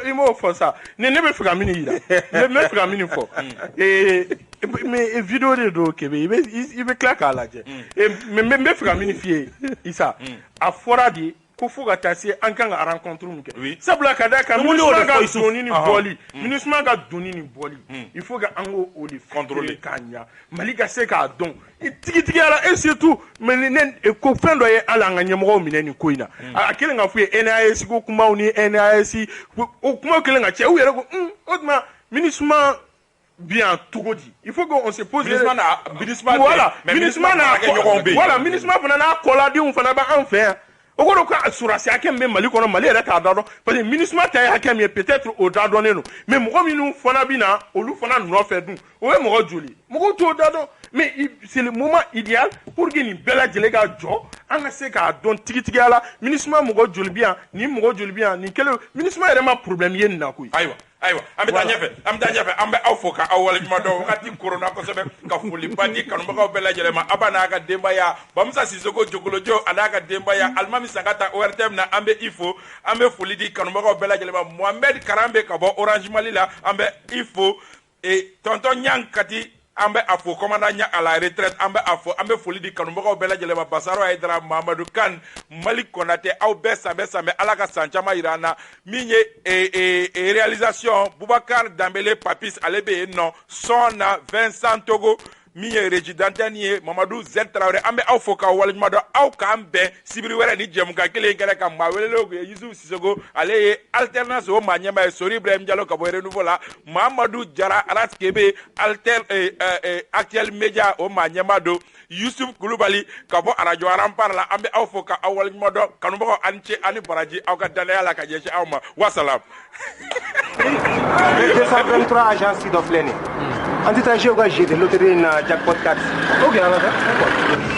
i m'o fɔ sa ne bɛ fɛ ka min yira ne bɛ fɛ ka min fɔ mais vidéo de do Kebe i bɛ tila k'a lajɛ mais n bɛ fɛ ka min f'i ye Isa a fɔra de ko fo ka taa se an kan ka rencontre min kɛ sabula ka da kan MINUSMA ka doni ni bɔli MINUSMA ka doni ni bɔli il faut que an k'o de contrôler k'a ɲa Mali ka se k'a dɔn tigiyala et surtout mais ko fɛn dɔ ye hali an ka ɲɛmɔgɔw minɛ nin ko in na a kelen ka f'u ye NAS ko kumaw ni NAS o kumaw kelen ka cɛ u yɛrɛ ko o tuma MINUSMA bien togo di il faut qu'on se pose MINUSMA fana n'a kɔladenw fana b'an fɛ yan o ko ko surasi hakɛ min bɛ Mali kɔnɔ Mali yɛrɛ t'a da dɔn parce que MINUSMA ta ye hakɛ min ye peut-être o da dɔnnen don mais mɔgɔ minnu fana bɛ na olu fana nɔfɛ dun o ye mɔgɔ joli mɔgɔw t'o da dɔn mais c'est le moment idéal pour que nin bɛɛ lajɛlen ka jɔ an ka se k'a dɔn tigitigiya la MINUSMA mɔgɔ joli bɛ yan nin mɔgɔ joli bɛ yan nin kelen MINUSMA yɛrɛ ma problème ye nin na koyi. Ayiwa an bɛ taa ɲɛfɛ an bɛ aw fo ka aw waleɲuman dɔn wagati korona kosɛbɛ ka foliba di kanubagaw bɛɛ lajɛlen ma Aba n'a ka denbaya Bamusa Sisoko Jogolojo a n'a ka denbaya Alimami Sankata ORTM na an bɛ i fo an bɛ foli di kanubagaw bɛɛ lajɛlen ma Mohamed Karambe ka bɔ Orange Mali la an bɛ i fo tonton Ɲang Kati an bɛ a fo commandant Ɲang à la retraite an bɛ a fo an bɛ foli di kanubagaw bɛɛ lajɛlen ma Basaro Hayidara Mamadou Kane Mali Konate aw bɛɛ sanbɛ Ala ka san caman yira an na min ye réalisation Boubacar Dambele Papis ale bɛ yen nɔ son na Vincent Togo min ye régie d'antenne ye Mamadou Z Traoré an bɛ aw fo k'aw waleɲuman dɔn aw k'an bɛn sibiri wɛrɛ ni jɛmukan kelen kɛnɛ kan maa welelen ye Yusuf Sisoko ale ye alternance o maa ɲɛmaa ye Sori Ibrahim Diallo ka bɔ Renouveau la Mamadou Jara Aras Kebe Actuel Media o maa ɲɛmaa don Yusuf Kulubali ka bɔ radio Arampar la an bɛ aw fo k'aw waleɲuman dɔn kanubagaw ani ce ani baraji aw ka danaya la ka ɲɛsin aw ma wasalam. 223 agents dɔ filɛ nin ye an tɛ taa jeu ka jeu de loterie na jackpot 4 ok an ka taa